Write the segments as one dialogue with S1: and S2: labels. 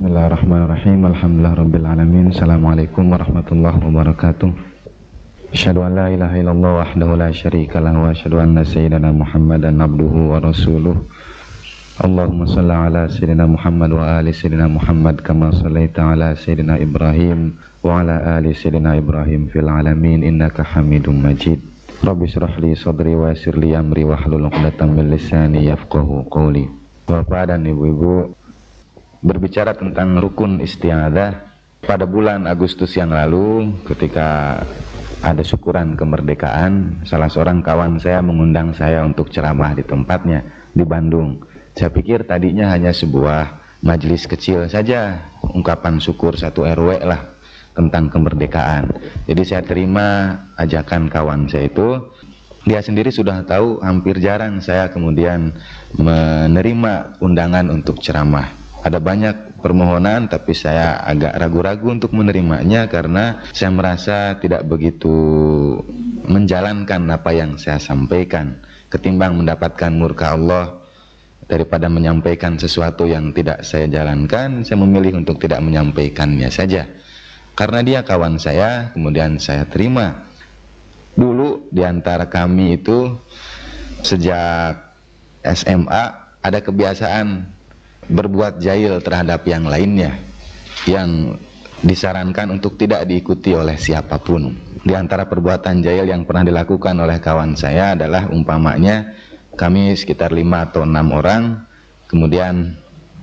S1: Bismillahirrahmanirrahim. Alhamdulillah rabbil alamin. Assalamualaikum warahmatullahi wabarakatuh. Asyhadu an la ilaha illallah wahdahu la syarika lahu wa asyhadu anna sayyidana Muhammadan abduhu wa rasuluh. Allahumma shalli ala sayyidina Muhammad wa ali sayyidina Muhammad kama shallaita ala sayyidina Ibrahim wa ala ali sayyidina Ibrahim fil alamin innaka Hamidum Majid. Rabbi shrah li sadri wa yassir li amri wahlul 'uqdatam min lisani yafqahu qawli. Bapak dan Ibu-ibu, berbicara tentang rukun isti'adzah, pada bulan Agustus yang lalu ketika ada syukuran kemerdekaan, salah seorang kawan saya mengundang saya untuk ceramah di tempatnya di Bandung. Saya pikir tadinya hanya sebuah majelis kecil saja, ungkapan syukur satu RW lah tentang kemerdekaan. Jadi saya terima ajakan kawan saya itu. Dia sendiri sudah tahu hampir jarang saya kemudian menerima undangan untuk ceramah. Ada banyak permohonan, tapi saya agak ragu-ragu untuk menerimanya karena saya merasa tidak begitu menjalankan apa yang saya sampaikan. Ketimbang mendapatkan murka Allah daripada menyampaikan sesuatu yang tidak saya jalankan, saya memilih untuk tidak menyampaikannya saja. Karena dia kawan saya, kemudian saya terima. Dulu di antara kami itu sejak SMA ada kebiasaan berbuat jahil terhadap yang lainnya, yang disarankan untuk tidak diikuti oleh siapapun. Di antara perbuatan jahil yang pernah dilakukan oleh kawan saya adalah umpamanya kami sekitar 5 atau 6 orang, kemudian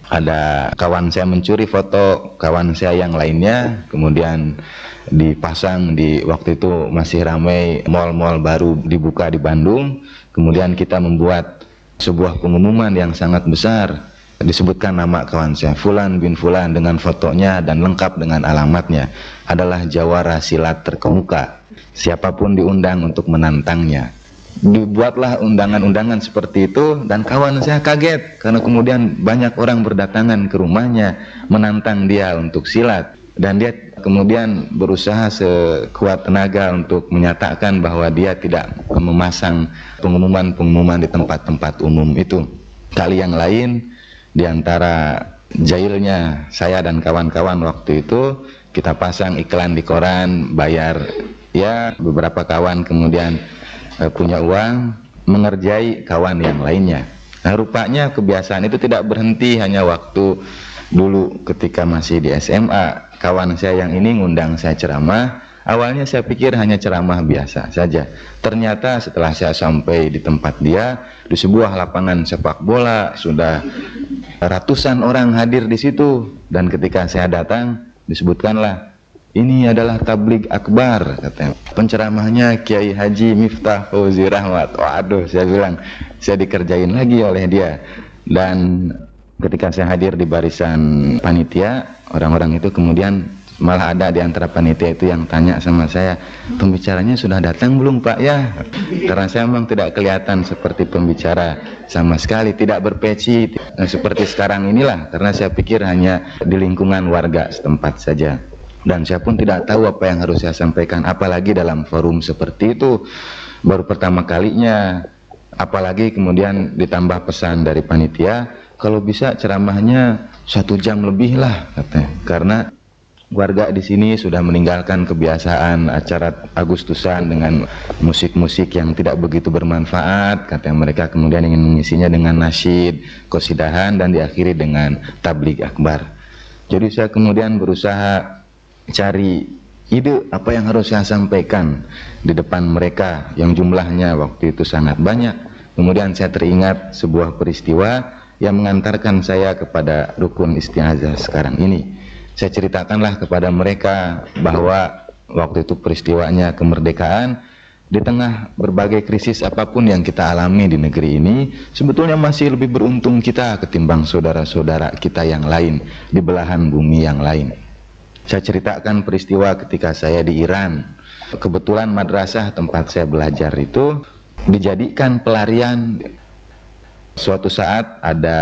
S1: ada kawan saya mencuri foto kawan saya yang lainnya, kemudian dipasang di, waktu itu masih ramai mal-mal baru dibuka di Bandung, kemudian kita membuat sebuah pengumuman yang sangat besar. Disebutkan nama kawan saya, Fulan bin Fulan, dengan fotonya dan lengkap dengan alamatnya, adalah jawara silat terkemuka. Siapapun diundang untuk menantangnya. Dibuatlah undangan-undangan seperti itu, dan kawan saya kaget karena kemudian banyak orang berdatangan ke rumahnya menantang dia untuk silat. Dan dia kemudian berusaha sekuat tenaga untuk menyatakan bahwa dia tidak memasang pengumuman-pengumuman di tempat-tempat umum itu. Kali yang lain, di antara jahilnya saya dan kawan-kawan waktu itu, kita pasang iklan di koran, bayar, ya beberapa kawan kemudian punya uang mengerjai kawan yang lainnya. Nah, rupanya kebiasaan itu tidak berhenti hanya waktu dulu ketika masih di SMA. Kawan saya yang ini ngundang saya ceramah. Awalnya saya pikir hanya ceramah biasa saja. Ternyata setelah saya sampai di tempat dia, di sebuah lapangan sepak bola, sudah ratusan orang hadir di situ. Dan ketika saya datang, disebutkanlah, ini adalah tabligh akbar, katanya. Penceramahnya Kiai Haji Miftah Fauzi Rahmat. Waduh, saya bilang, saya dikerjain lagi oleh dia. Dan ketika saya hadir di barisan panitia, orang-orang itu kemudian malah ada di antara panitia itu yang tanya sama saya, pembicaranya sudah datang belum Pak ya? Karena saya memang tidak kelihatan seperti pembicara sama sekali, tidak berpeci seperti sekarang inilah, karena saya pikir hanya di lingkungan warga setempat saja. Dan saya pun tidak tahu apa yang harus saya sampaikan, apalagi dalam forum seperti itu, baru pertama kalinya. Apalagi kemudian ditambah pesan dari panitia, kalau bisa ceramahnya 1 jam lebih lah, katanya. Karena warga di sini sudah meninggalkan kebiasaan acara Agustusan dengan musik-musik yang tidak begitu bermanfaat. Katanya mereka kemudian ingin mengisinya dengan nasyid, qasidahan, dan diakhiri dengan tabligh akbar. Jadi saya kemudian berusaha cari ide apa yang harus saya sampaikan di depan mereka yang jumlahnya waktu itu sangat banyak. Kemudian saya teringat sebuah peristiwa yang mengantarkan saya kepada rukun isti'adzah sekarang ini. Saya ceritakanlah kepada mereka bahwa waktu itu peristiwanya kemerdekaan, di tengah berbagai krisis apapun yang kita alami di negeri ini, sebetulnya masih lebih beruntung kita ketimbang saudara-saudara kita yang lain di belahan bumi yang lain. Saya ceritakan peristiwa ketika saya di Iran. Kebetulan madrasah tempat saya belajar itu dijadikan pelarian. Suatu saat ada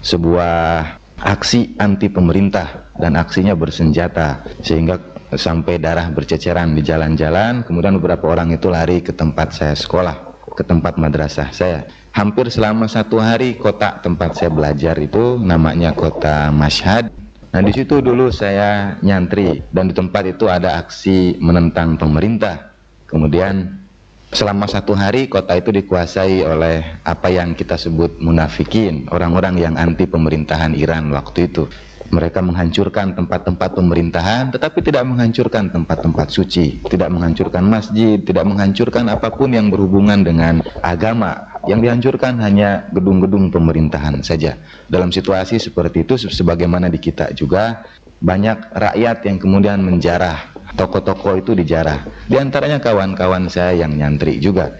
S1: sebuah aksi anti pemerintah dan aksinya bersenjata sehingga sampai darah berceceran di jalan-jalan. Kemudian beberapa orang itu lari ke tempat saya sekolah. ke tempat madrasah saya. Hampir selama 1 hari kota tempat saya belajar itu namanya kota Mashhad. Nah di situ dulu saya nyantri dan di tempat itu ada aksi menentang pemerintah. Kemudian selama 1 hari kota itu dikuasai oleh apa yang kita sebut munafikin, orang-orang yang anti pemerintahan Iran waktu itu. Mereka menghancurkan tempat-tempat pemerintahan, tetapi tidak menghancurkan tempat-tempat suci, tidak menghancurkan masjid, tidak menghancurkan apapun yang berhubungan dengan agama. Yang dihancurkan hanya gedung-gedung pemerintahan saja. Dalam situasi seperti itu, sebagaimana di kita juga, banyak rakyat yang kemudian menjarah, toko-toko itu dijarah. Di antaranya kawan-kawan saya yang nyantri juga.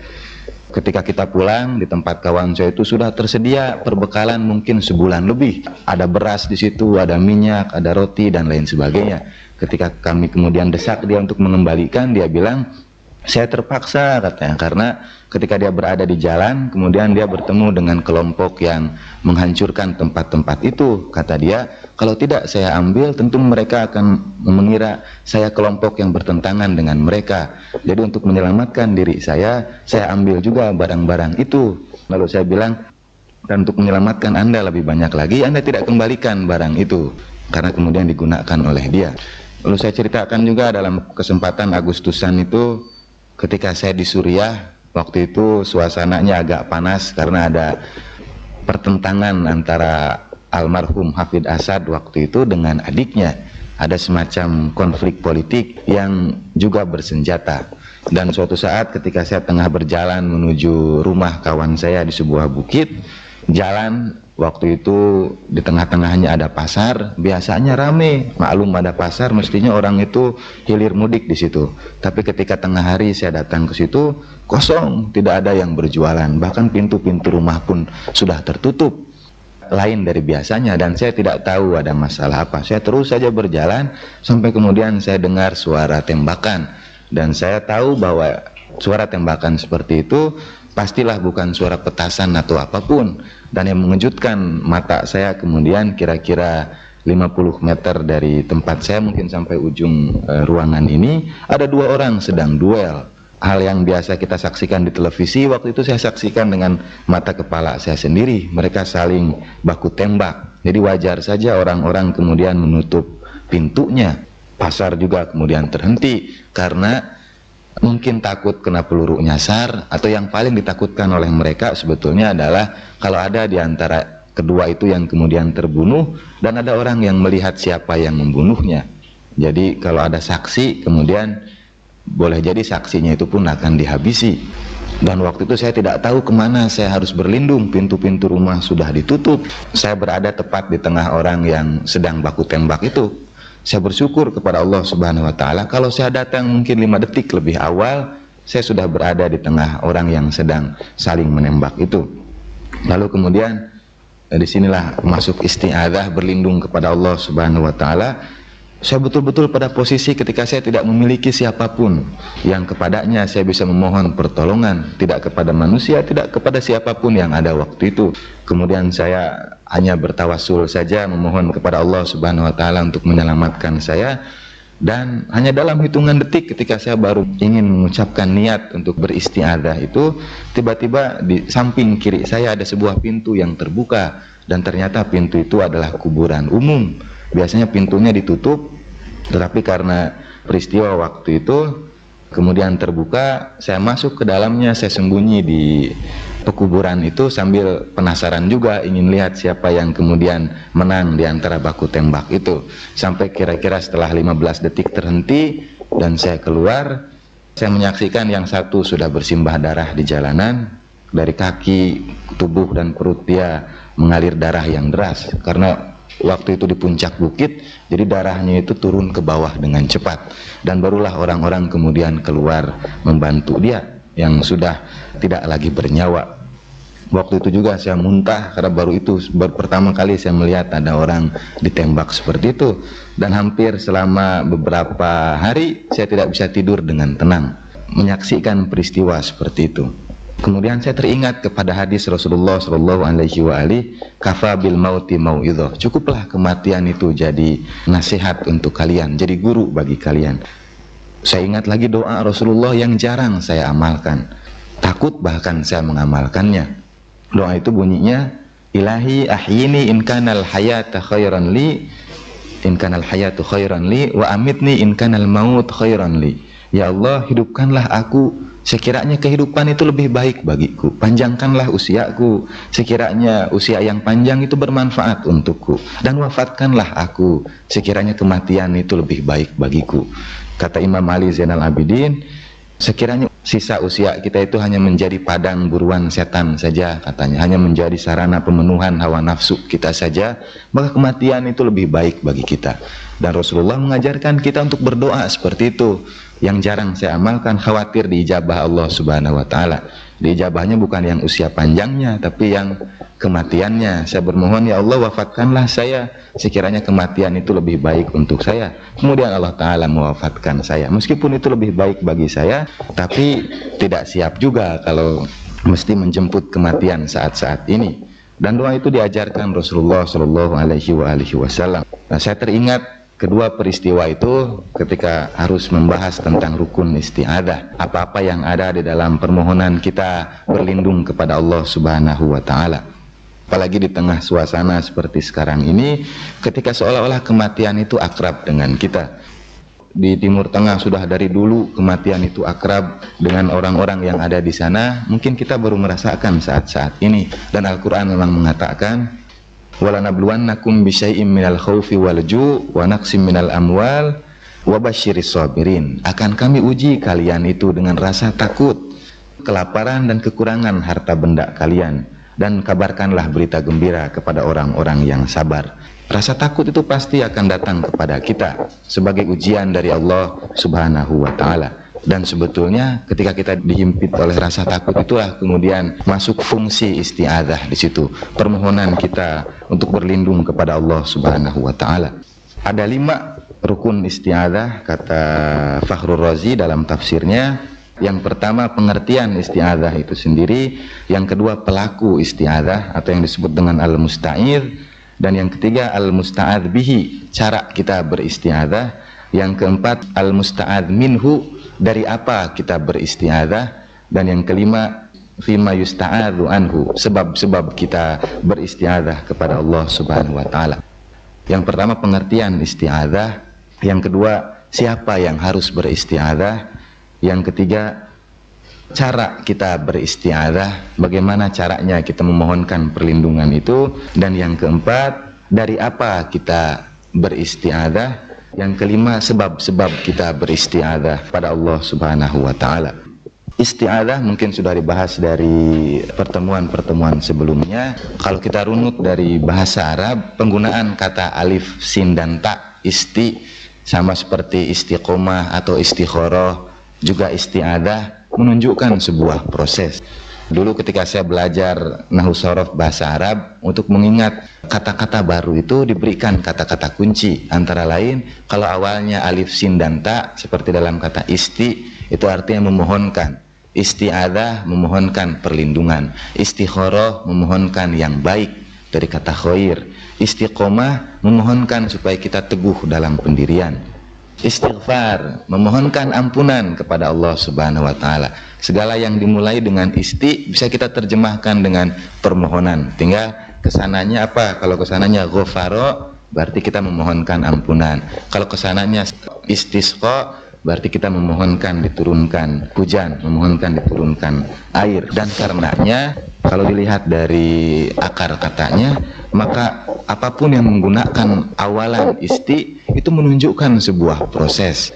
S1: Ketika kita pulang di tempat kawan saya itu sudah tersedia perbekalan mungkin sebulan lebih. Ada beras di situ, ada minyak, ada roti dan lain sebagainya. Ketika kami kemudian desak dia untuk mengembalikan, dia bilang, saya terpaksa katanya, karena ketika dia berada di jalan, kemudian dia bertemu dengan kelompok yang menghancurkan tempat-tempat itu. Kata dia, kalau tidak saya ambil, tentu mereka akan mengira saya kelompok yang bertentangan dengan mereka. Jadi untuk menyelamatkan diri saya ambil juga barang-barang itu. Lalu saya bilang, dan untuk menyelamatkan Anda lebih banyak lagi, Anda tidak kembalikan barang itu, karena kemudian digunakan oleh dia. Lalu saya ceritakan juga dalam kesempatan Agustusan itu, ketika saya di Suriah, waktu itu suasananya agak panas karena ada pertentangan antara almarhum Hafid Asad waktu itu dengan adiknya. Ada semacam konflik politik yang juga bersenjata. Dan suatu saat ketika saya tengah berjalan menuju rumah kawan saya di sebuah bukit, jalan waktu itu di tengah-tengahnya ada pasar, biasanya rame, maklum ada pasar mestinya orang itu hilir mudik di situ. Tapi ketika tengah hari saya datang ke situ, kosong, tidak ada yang berjualan, bahkan pintu-pintu rumah pun sudah tertutup, lain dari biasanya. Dan saya tidak tahu ada masalah apa. Saya terus saja berjalan sampai kemudian saya dengar suara tembakan, dan saya tahu bahwa suara tembakan seperti itu pastilah bukan suara petasan atau apapun. Dan yang mengejutkan mata saya kemudian kira-kira 50 meter dari tempat saya, mungkin sampai ujung ruangan ini, ada 2 orang sedang duel. Hal yang biasa kita saksikan di televisi, waktu itu saya saksikan dengan mata kepala saya sendiri. Mereka saling baku tembak. Jadi wajar saja orang-orang kemudian menutup pintunya. Pasar juga kemudian terhenti karena mungkin takut kena peluru nyasar, atau yang paling ditakutkan oleh mereka sebetulnya adalah kalau ada di antara kedua itu yang kemudian terbunuh dan ada orang yang melihat siapa yang membunuhnya. Jadi kalau ada saksi, kemudian boleh jadi saksinya itu pun akan dihabisi. Dan waktu itu saya tidak tahu kemana saya harus berlindung, pintu-pintu rumah sudah ditutup. Saya berada tepat di tengah orang yang sedang baku tembak itu. Saya bersyukur kepada Allah Subhanahu wa Ta'ala, kalau saya datang mungkin 5 detik lebih awal, saya sudah berada di tengah orang yang sedang saling menembak itu. Lalu kemudian disinilah masuk isti'adzah, berlindung kepada Allah Subhanahu wa Ta'ala. Saya betul-betul pada posisi ketika saya tidak memiliki siapapun yang kepadanya saya bisa memohon pertolongan, tidak kepada manusia, tidak kepada siapapun yang ada waktu itu. Kemudian saya hanya bertawassul saja, memohon kepada Allah Subhanahu wa Ta'ala untuk menyelamatkan saya. Dan hanya dalam hitungan detik ketika saya baru ingin mengucapkan niat untuk beristi'adzah itu, tiba-tiba di samping kiri saya ada sebuah pintu yang terbuka, dan ternyata pintu itu adalah kuburan umum. Biasanya pintunya ditutup, tetapi karena peristiwa waktu itu kemudian terbuka, saya masuk ke dalamnya, saya sembunyi di pekuburan itu sambil penasaran juga, ingin lihat siapa yang kemudian menang di antara baku tembak itu. Sampai kira-kira setelah 15 detik terhenti dan saya keluar, saya menyaksikan yang satu sudah bersimbah darah di jalanan, dari kaki, tubuh dan perut dia mengalir darah yang deras karena waktu itu di puncak bukit, jadi darahnya itu turun ke bawah dengan cepat. Dan barulah orang-orang kemudian keluar membantu dia yang sudah tidak lagi bernyawa. Waktu itu juga saya muntah karena baru pertama kali saya melihat ada orang ditembak seperti itu. Dan hampir selama beberapa hari saya tidak bisa tidur dengan tenang menyaksikan peristiwa seperti itu. Kemudian saya teringat kepada hadis Rasulullah SAW, kafa bil mauti mau'idhah. Cukuplah kematian itu jadi nasihat untuk kalian, jadi guru bagi kalian. Saya ingat lagi doa Rasulullah yang jarang saya amalkan. takut bahkan saya mengamalkannya. Doa itu bunyinya, Ilahi ahyini in kanal hayata khairan li, in kanal hayatu khairan li, wa amitni in kanal maut khairan li. Ya Allah, hidupkanlah aku sekiranya kehidupan itu lebih baik bagiku, panjangkanlah usiaku sekiranya usia yang panjang itu bermanfaat untukku, dan wafatkanlah aku sekiranya kematian itu lebih baik bagiku. Kata Imam Ali Zainal Abidin, sekiranya sisa usia kita itu hanya menjadi padang buruan setan saja, katanya, hanya menjadi sarana pemenuhan hawa nafsu kita saja, maka kematian itu lebih baik bagi kita. Dan Rasulullah mengajarkan kita untuk berdoa seperti itu, yang jarang saya amalkan, khawatir diijabah Allah Subhanahu wa Ta'ala. Diijabahnya bukan yang usia panjangnya, tapi yang kematiannya. Saya bermohon, ya Allah, wafatkanlah saya sekiranya kematian itu lebih baik untuk saya. Kemudian Allah Ta'ala mewafatkan saya, meskipun itu lebih baik bagi saya, tapi tidak siap juga kalau mesti menjemput kematian saat-saat ini. Dan doa itu diajarkan Rasulullah Shallallahu Alaihi Wasallam. Nah, saya teringat kedua peristiwa itu ketika harus membahas tentang rukun isti'adzah. Apa-apa yang ada di dalam permohonan kita berlindung kepada Allah Subhanahu wa Ta'ala. Apalagi di tengah suasana seperti sekarang ini, ketika seolah-olah kematian itu akrab dengan kita. Di Timur Tengah sudah dari dulu kematian itu akrab dengan orang-orang yang ada di sana. Mungkin kita baru merasakan saat-saat ini. Dan Al-Quran memang mengatakan, walanabluwannakum bisyai'im minal khaufi wal ju' wa naqsim minal amwal wa basyiris sabirin. Akan kami uji kalian itu dengan rasa takut, kelaparan dan kekurangan harta benda kalian, dan kabarkanlah berita gembira kepada orang-orang yang sabar. Rasa takut itu pasti akan datang kepada kita sebagai ujian dari Allah Subhanahu wa Ta'ala. Dan sebetulnya ketika kita dihimpit oleh rasa takut itulah kemudian masuk fungsi isti'adzah di situ. Permohonan kita untuk berlindung kepada Allah Subhanahu wa Ta'ala. Ada 5 rukun isti'adzah kata Fakhrul Razi dalam tafsirnya. Yang pertama, pengertian isti'adzah itu sendiri. Yang kedua, pelaku isti'adzah atau yang disebut dengan al-musta'idz. Dan yang ketiga, al-musta'adz bihi, cara kita beristi'adzah. Yang keempat, al-musta'adz minhu, dari apa kita beristi'adzah. Dan yang kelima, fima yusta'adzu anhu, sebab-sebab kita beristi'adzah kepada Allah Subhanahu wa Ta'ala. Yang pertama, pengertian isti'adzah. Yang kedua, siapa yang harus beristi'adzah. Yang ketiga, cara kita beristi'adzah, bagaimana caranya kita memohonkan perlindungan itu. Dan yang keempat, dari apa kita beristi'adzah. Yang kelima, sebab-sebab kita beristi'adzah pada Allah Subhanahu wa Ta'ala. Isti'adzah mungkin sudah dibahas dari pertemuan-pertemuan sebelumnya. Kalau kita runut dari bahasa Arab, penggunaan kata alif, sin, dan ta, isti, sama seperti istiqomah atau istikharah, juga isti'adzah, menunjukkan sebuah proses. Dulu ketika saya belajar nahwu shorof bahasa Arab, untuk mengingat kata-kata baru itu diberikan kata-kata kunci. Antara lain, kalau awalnya alif, sin, dan ta, seperti dalam kata isti, itu artinya memohonkan. Isti'adzah, memohonkan perlindungan. Istikharah, memohonkan yang baik, dari kata khair. Istiqomah, memohonkan supaya kita teguh dalam pendirian. Istighfar, memohonkan ampunan kepada Allah Subhanahu wa Ta'ala. Segala yang dimulai dengan isti bisa kita terjemahkan dengan permohonan. Tinggal kesananya apa? Kalau kesananya ghafaro, berarti kita memohonkan ampunan. Kalau kesananya istisqa, berarti kita memohonkan diturunkan hujan, memohonkan diturunkan air. Dan karenanya kalau dilihat dari akar katanya, maka apapun yang menggunakan awalan isti itu menunjukkan sebuah proses.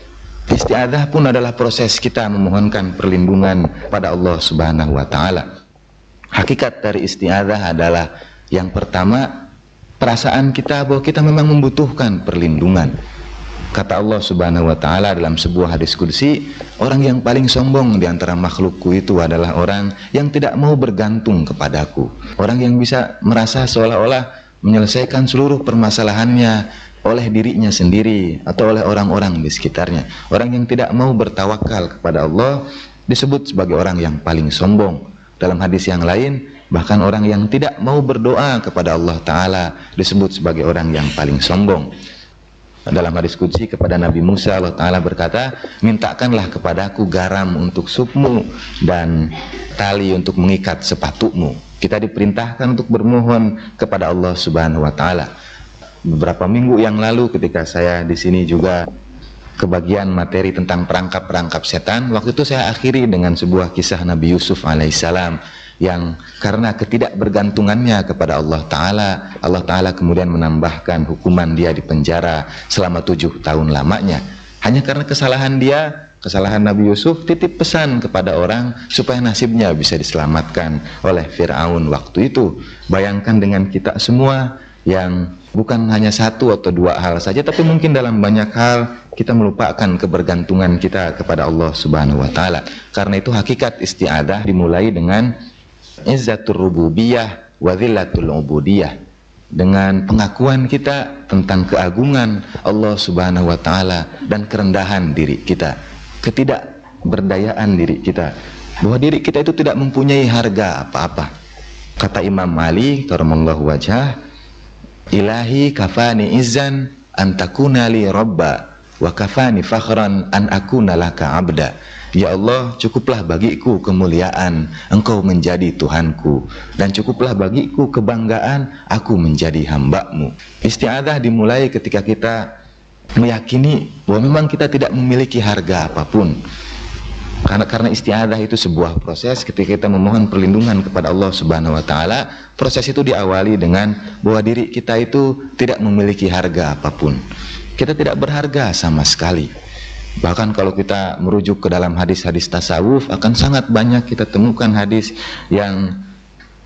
S1: Isti'adzah pun adalah proses kita memohonkan perlindungan pada Allah Subhanahu wa Ta'ala. Hakikat dari isti'adzah adalah yang pertama, perasaan kita bahwa kita memang membutuhkan perlindungan. Kata Allah Subhanahu wa Ta'ala dalam sebuah hadis qudsi, orang yang paling sombong di antara makhlukku itu adalah orang yang tidak mau bergantung kepadaku. Orang yang bisa merasa seolah-olah menyelesaikan seluruh permasalahannya oleh dirinya sendiri atau oleh orang-orang di sekitarnya. Orang yang tidak mau bertawakal kepada Allah disebut sebagai orang yang paling sombong. Dalam hadis yang lain, bahkan orang yang tidak mau berdoa kepada Allah Ta'ala disebut sebagai orang yang paling sombong. Dalam hadis qudsi kepada Nabi Musa, Allah Ta'ala berkata, mintakanlah kepadaku garam untuk supmu dan tali untuk mengikat sepatumu. Kita diperintahkan untuk bermohon kepada Allah Subhanahu wa Ta'ala. Beberapa minggu yang lalu ketika saya di sini juga kebagian materi tentang perangkap-perangkap setan, waktu itu saya akhiri dengan sebuah kisah Nabi Yusuf alaihissalam yang karena ketidakbergantungannya kepada Allah Ta'ala kemudian menambahkan hukuman dia di penjara selama 7 tahun lamanya. Hanya karena kesalahan Nabi Yusuf titip pesan kepada orang supaya nasibnya bisa diselamatkan oleh Fir'aun waktu itu. Bayangkan dengan kita semua yang bukan hanya 1 atau 2 hal saja, tapi mungkin dalam banyak hal kita melupakan kebergantungan kita kepada Allah Subhanahu wa Ta'ala. Karena itu hakikat isti'adah dimulai dengan izzatur rububiyah wa dhillatul ubudiyah, dengan pengakuan kita tentang keagungan Allah Subhanahu wa Ta'ala dan kerendahan diri kita, ketidakberdayaan diri kita, bahwa diri kita itu tidak mempunyai harga apa-apa. Kata Imam Ali karamallahu wajhah, ilahi kafani izzan an takuna li rabba wa kafani fakhran an akuna laka abda. Ya Allah, cukuplah bagiku kemuliaan Engkau menjadi Tuhanku, dan cukuplah bagiku kebanggaan aku menjadi hamba-Mu. Isti'adah dimulai ketika kita meyakini bahwa memang kita tidak memiliki harga apapun. Karena isti'adah itu sebuah proses. Ketika kita memohon perlindungan kepada Allah Subhanahu wa Ta'ala, proses itu diawali dengan bahwa diri kita itu tidak memiliki harga apapun. Kita tidak berharga sama sekali. Bahkan kalau kita merujuk ke dalam hadis-hadis tasawuf, akan sangat banyak kita temukan hadis yang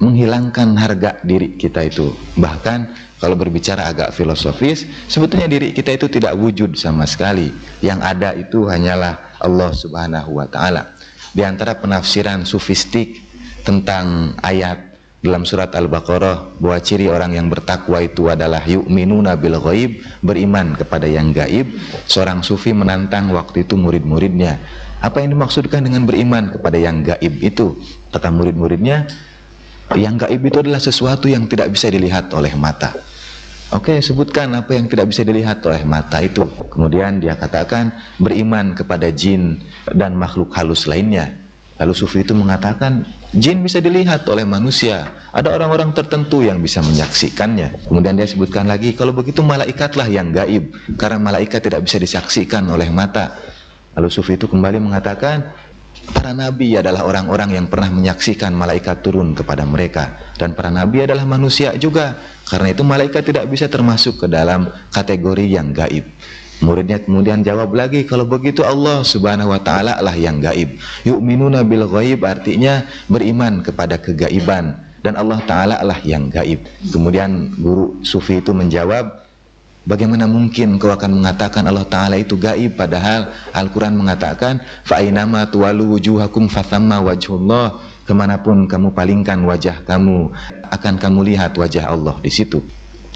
S1: menghilangkan harga diri kita itu. Bahkan kalau berbicara agak filosofis, sebetulnya diri kita itu tidak wujud sama sekali. Yang ada itu hanyalah Allah Subhanahu wa Ta'ala. Di antara penafsiran sufistik tentang ayat dalam surat Al-Baqarah bahwa ciri orang yang bertakwa itu adalah yu'minuna bil ghaib, beriman kepada yang gaib, seorang sufi menantang waktu itu murid-muridnya, apa yang dimaksudkan dengan beriman kepada yang gaib itu? Kata murid-muridnya, yang gaib itu adalah sesuatu yang tidak bisa dilihat oleh mata. Oke, sebutkan apa yang tidak bisa dilihat oleh mata itu. Kemudian dia katakan beriman kepada jin dan makhluk halus lainnya. Lalu sufi itu mengatakan jin bisa dilihat oleh manusia, ada orang-orang tertentu yang bisa menyaksikannya. Kemudian dia sebutkan lagi, kalau begitu malaikatlah yang gaib, karena malaikat tidak bisa disaksikan oleh mata. Lalu sufi itu kembali mengatakan para nabi adalah orang-orang yang pernah menyaksikan malaikat turun kepada mereka, dan para nabi adalah manusia juga, karena itu malaikat tidak bisa termasuk ke dalam kategori yang gaib. Muridnya kemudian jawab lagi, kalau begitu Allah Subhanahu wa Ta'ala lah yang gaib. Yu'minuna bil ghaib artinya beriman kepada kegaiban, dan Allah Ta'ala lah yang gaib. Kemudian guru sufi itu menjawab, bagaimana mungkin kau akan mengatakan Allah Ta'ala itu gaib, padahal Al-Quran mengatakan fa'inama tuwalu wujuhakum fathamma wajhullah, kemanapun kamu palingkan wajah kamu akan kamu lihat wajah Allah di situ.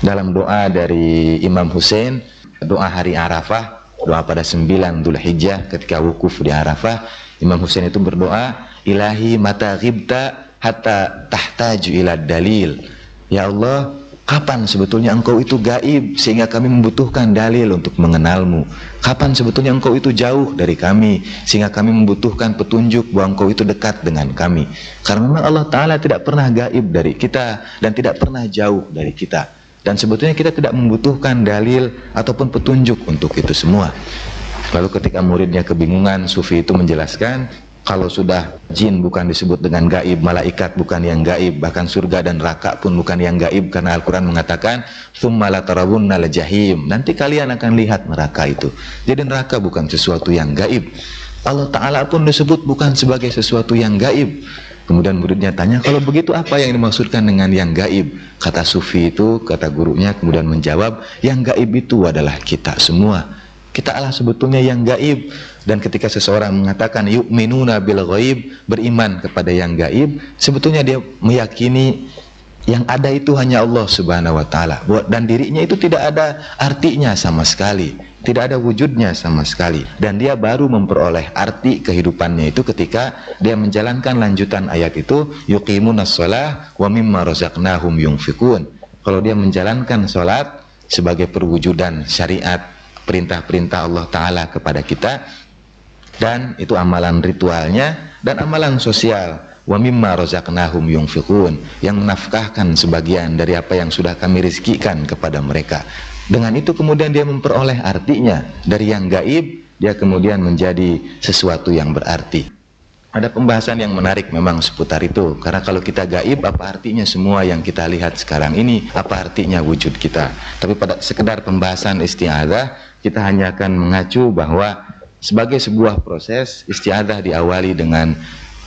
S1: Dalam doa dari Imam Hussein, doa hari Arafah, doa pada 9 Dzulhijjah ketika wukuf di Arafah, Imam Hussein itu berdoa, ilahi mata ghibta hatta tahtaju ila dalil. Ya Allah, kapan sebetulnya engkau itu gaib sehingga kami membutuhkan dalil untuk mengenalmu? Kapan sebetulnya engkau itu jauh dari kami sehingga kami membutuhkan petunjuk bahwa engkau itu dekat dengan kami? Karena memang Allah Ta'ala tidak pernah gaib dari kita dan tidak pernah jauh dari kita. Dan sebetulnya kita tidak membutuhkan dalil ataupun petunjuk untuk itu semua. Lalu ketika muridnya kebingungan, sufi itu menjelaskan, kalau sudah jin bukan disebut dengan gaib, malaikat bukan yang gaib, bahkan surga dan neraka pun bukan yang gaib, karena Al-Quran mengatakan tsumma latarawunnal jahim, nanti kalian akan lihat neraka itu. Jadi neraka bukan sesuatu yang gaib. Allah Ta'ala pun disebut bukan sebagai sesuatu yang gaib. Kemudian muridnya tanya, kalau begitu apa yang dimaksudkan dengan yang gaib? Kata sufi itu, kata gurunya kemudian menjawab, yang gaib itu adalah kita semua. Kita Allah sebetulnya yang gaib. Dan ketika seseorang mengatakan yu'minuna bil ghaib, beriman kepada yang gaib, sebetulnya dia meyakini yang ada itu hanya Allah Subhanahu wa Ta'ala, dan dirinya itu tidak ada artinya sama sekali, tidak ada wujudnya sama sekali, dan dia baru memperoleh arti kehidupannya itu ketika dia menjalankan lanjutan ayat itu, yuqimunas shalah wa mimma razaqnahum yunfikun. Kalau dia menjalankan sholat sebagai perwujudan syariat
S2: perintah-perintah Allah Ta'ala kepada kita, dan itu amalan ritualnya dan amalan sosial. Wa mimma razaqnahum yunfiqun, yang menafkahkan sebagian dari apa yang sudah kami rizkikan kepada mereka. Dengan itu kemudian dia memperoleh artinya dari yang gaib, dia kemudian menjadi sesuatu yang berarti. Ada pembahasan yang menarik memang seputar itu, karena kalau kita gaib, apa artinya semua yang kita lihat sekarang ini, apa artinya wujud kita. Tapi pada sekedar pembahasan isti'adzah, kita hanya akan mengacu bahwa sebagai sebuah proses, isti'adzah diawali dengan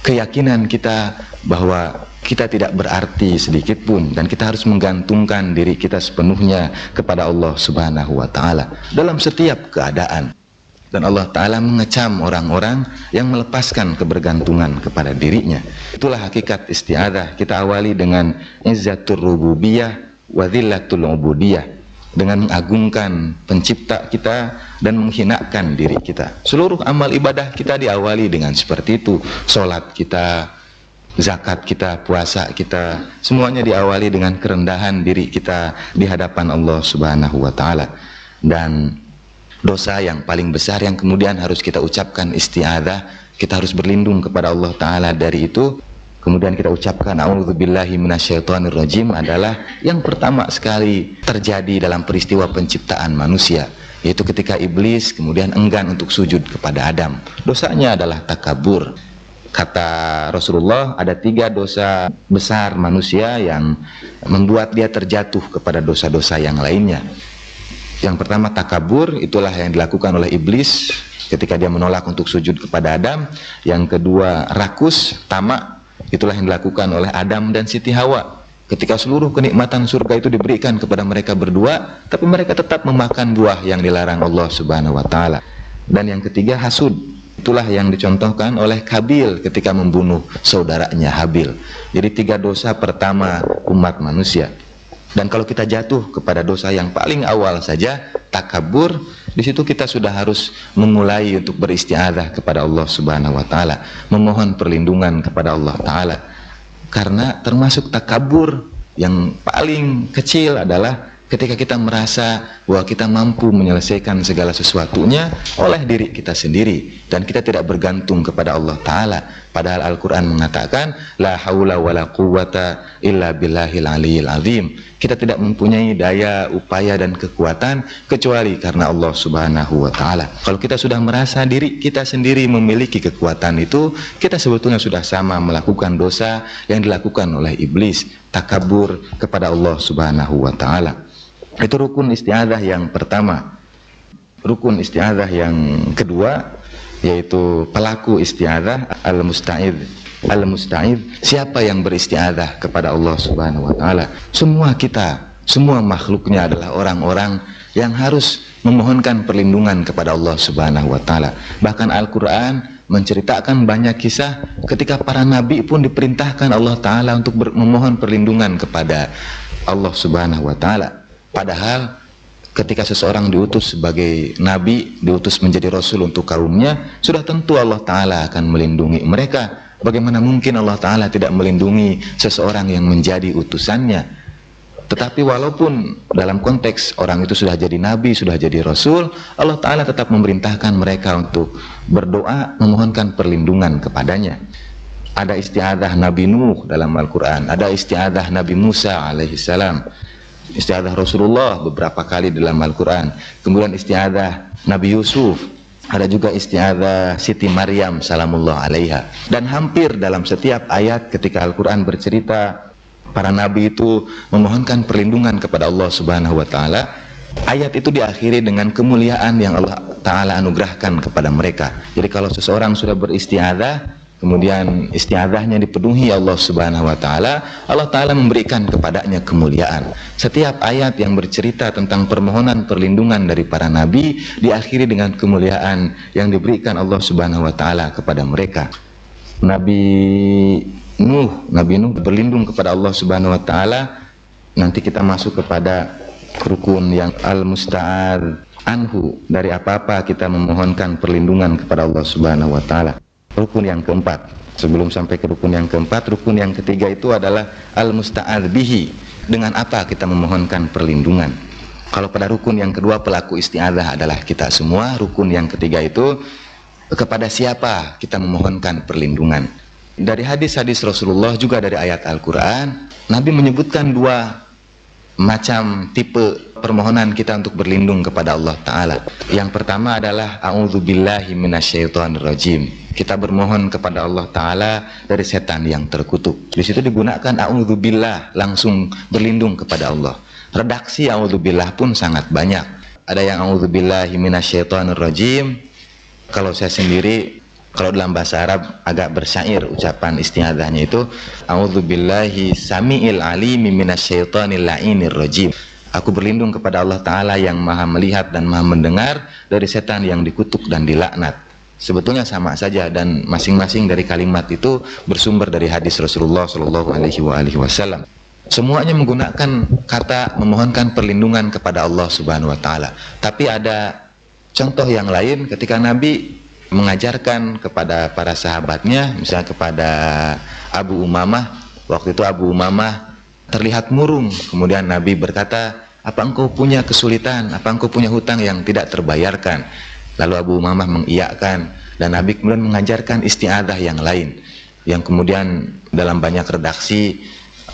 S2: keyakinan kita bahwa kita tidak berarti sedikit pun, dan kita harus menggantungkan diri kita sepenuhnya kepada Allah Subhanahu wa Ta'ala dalam setiap keadaan. Dan Allah Ta'ala mengecam orang-orang yang melepaskan kebergantungan kepada dirinya. Itulah hakikat isti'adzah. Kita awali dengan izzatur rububiyah wa dhillatul ubudiyah, dengan mengagungkan pencipta kita dan menghinakan diri kita. Seluruh amal ibadah kita diawali dengan seperti itu. Sholat kita, zakat kita, puasa kita, semuanya diawali dengan kerendahan diri kita di hadapan Allah Subhanahu wa Ta'ala. Dan dosa yang paling besar yang kemudian harus kita ucapkan isti'adzah, kita harus berlindung kepada Allah Ta'ala dari itu. Kemudian kita ucapkan a'udzubillahi minasyaitonirrajim adalah yang pertama sekali terjadi dalam peristiwa penciptaan manusia, yaitu ketika iblis kemudian enggan untuk sujud kepada Adam. Dosanya adalah takabur. Kata Rasulullah, ada 3 dosa besar manusia yang membuat dia terjatuh kepada dosa-dosa yang lainnya. Yang pertama takabur, itulah yang dilakukan oleh iblis ketika dia menolak untuk sujud kepada Adam. Yang kedua rakus, tamak, itulah yang dilakukan oleh Adam dan Siti Hawa ketika seluruh kenikmatan surga itu diberikan kepada mereka berdua, tapi mereka tetap memakan buah yang dilarang Allah Subhanahu wa Ta'ala. Dan yang ketiga hasud, itulah yang dicontohkan oleh Kabil ketika membunuh saudaranya Habil. Jadi 3 dosa pertama umat manusia. Dan kalau kita jatuh kepada dosa yang paling awal saja, takabur, di situ kita sudah harus memulai untuk beristi'adzah kepada Allah Subhanahu wa Ta'ala, memohon perlindungan kepada Allah Ta'ala. Karena termasuk takabur yang paling kecil adalah ketika kita merasa bahwa kita mampu menyelesaikan segala sesuatunya oleh diri kita sendiri, dan kita tidak bergantung kepada Allah Ta'ala. Padahal Al-Quran mengatakan la haula wa la quwwata illa billahil aliyil azim. Kita tidak mempunyai daya, upaya dan kekuatan kecuali karena Allah Subhanahu wa Ta'ala. Kalau kita sudah merasa diri kita sendiri memiliki kekuatan itu, kita sebetulnya sudah sama melakukan dosa yang dilakukan oleh iblis, takabur kepada Allah Subhanahu wa Ta'ala. Itu rukun isti'adzah yang pertama. Rukun isti'adzah yang kedua, yaitu pelaku isti'adzah al-musta'idz. Al-musta'idz, siapa yang beristi'adzah kepada Allah Subhanahu wa Ta'ala? Semua kita, semua makhluknya adalah orang-orang yang harus memohonkan perlindungan kepada Allah Subhanahu wa Ta'ala. Bahkan Al-Quran menceritakan banyak kisah ketika para nabi pun diperintahkan Allah Ta'ala untuk memohon perlindungan kepada Allah Subhanahu wa Ta'ala. Padahal ketika seseorang diutus sebagai nabi, diutus menjadi rasul untuk kaumnya, sudah tentu Allah Ta'ala akan melindungi mereka. Bagaimana mungkin Allah Ta'ala tidak melindungi seseorang yang menjadi utusannya? Tetapi walaupun dalam konteks orang itu sudah jadi nabi, sudah jadi rasul, Allah Ta'ala tetap memerintahkan mereka untuk berdoa, memohonkan perlindungan kepadanya. Ada isti'adzah Nabi Nuh dalam Al-Quran, ada isti'adzah Nabi Musa alaihissalam, isti'adzah Rasulullah beberapa kali dalam Al-Quran, kemudian isti'adzah Nabi Yusuf, ada juga isti'adzah Siti Maryam salamullah alaiha. Dan hampir dalam setiap ayat ketika Al-Quran bercerita para nabi itu memohonkan perlindungan kepada Allah Subhanahu wa Ta'ala, ayat itu diakhiri dengan kemuliaan yang Allah Ta'ala anugerahkan kepada mereka. Jadi kalau seseorang sudah beristi'adzah, kemudian isti'adzahnya dipenuhi Allah Subhanahu wa Ta'ala, Allah Ta'ala memberikan kepadanya kemuliaan. Setiap ayat yang bercerita tentang permohonan perlindungan dari para nabi diakhiri dengan kemuliaan yang diberikan Allah Subhanahu wa Ta'ala kepada mereka. Nabi Nuh berlindung kepada Allah Subhanahu wa Ta'ala. Nanti kita masuk kepada rukun yang al-musta'ad anhu, dari apa-apa kita memohonkan perlindungan kepada Allah Subhanahu wa Ta'ala. Rukun yang keempat. Sebelum sampai ke rukun yang keempat, rukun yang ketiga itu adalah al-musta'ad bihi. Dengan apa kita memohonkan perlindungan? Kalau pada rukun yang kedua pelaku isti'adzah adalah kita semua. Rukun yang ketiga itu kepada siapa kita memohonkan perlindungan. Dari hadis-hadis Rasulullah juga dari ayat Al-Quran, Nabi menyebutkan dua macam tipe permohonan kita untuk berlindung kepada Allah Ta'ala. Yang pertama adalah a'udzubillahi minasyaitonirrajim. Kita bermohon kepada Allah Ta'ala dari setan yang terkutuk. Di situ digunakan a'udzubillah, langsung berlindung kepada Allah. Redaksi a'udzubillah pun sangat banyak. Ada yang a'udzubillahi minasyaitonirrajim. Kalau saya sendiri, kalau dalam bahasa Arab agak bersyair ucapan isti'adzahnya itu a'udzubillahi samiil alimi minasyaitonil la'inir rajim. Aku berlindung kepada Allah Ta'ala yang maha melihat dan maha mendengar dari setan yang dikutuk dan dilaknat. Sebetulnya sama saja, dan masing-masing dari kalimat itu bersumber dari hadis Rasulullah SAW. Semuanya menggunakan kata memohonkan perlindungan kepada Allah Subhanahu wa Ta'ala. Tapi ada contoh yang lain ketika Nabi mengajarkan kepada para sahabatnya, misalnya kepada Abu Umamah. Waktu itu Abu Umamah terlihat murung, kemudian Nabi berkata, apa engkau punya kesulitan, apa engkau punya hutang yang tidak terbayarkan? Lalu Abu Umamah mengiyakan, dan Nabi kemudian mengajarkan isti'adzah yang lain, yang kemudian dalam banyak redaksi,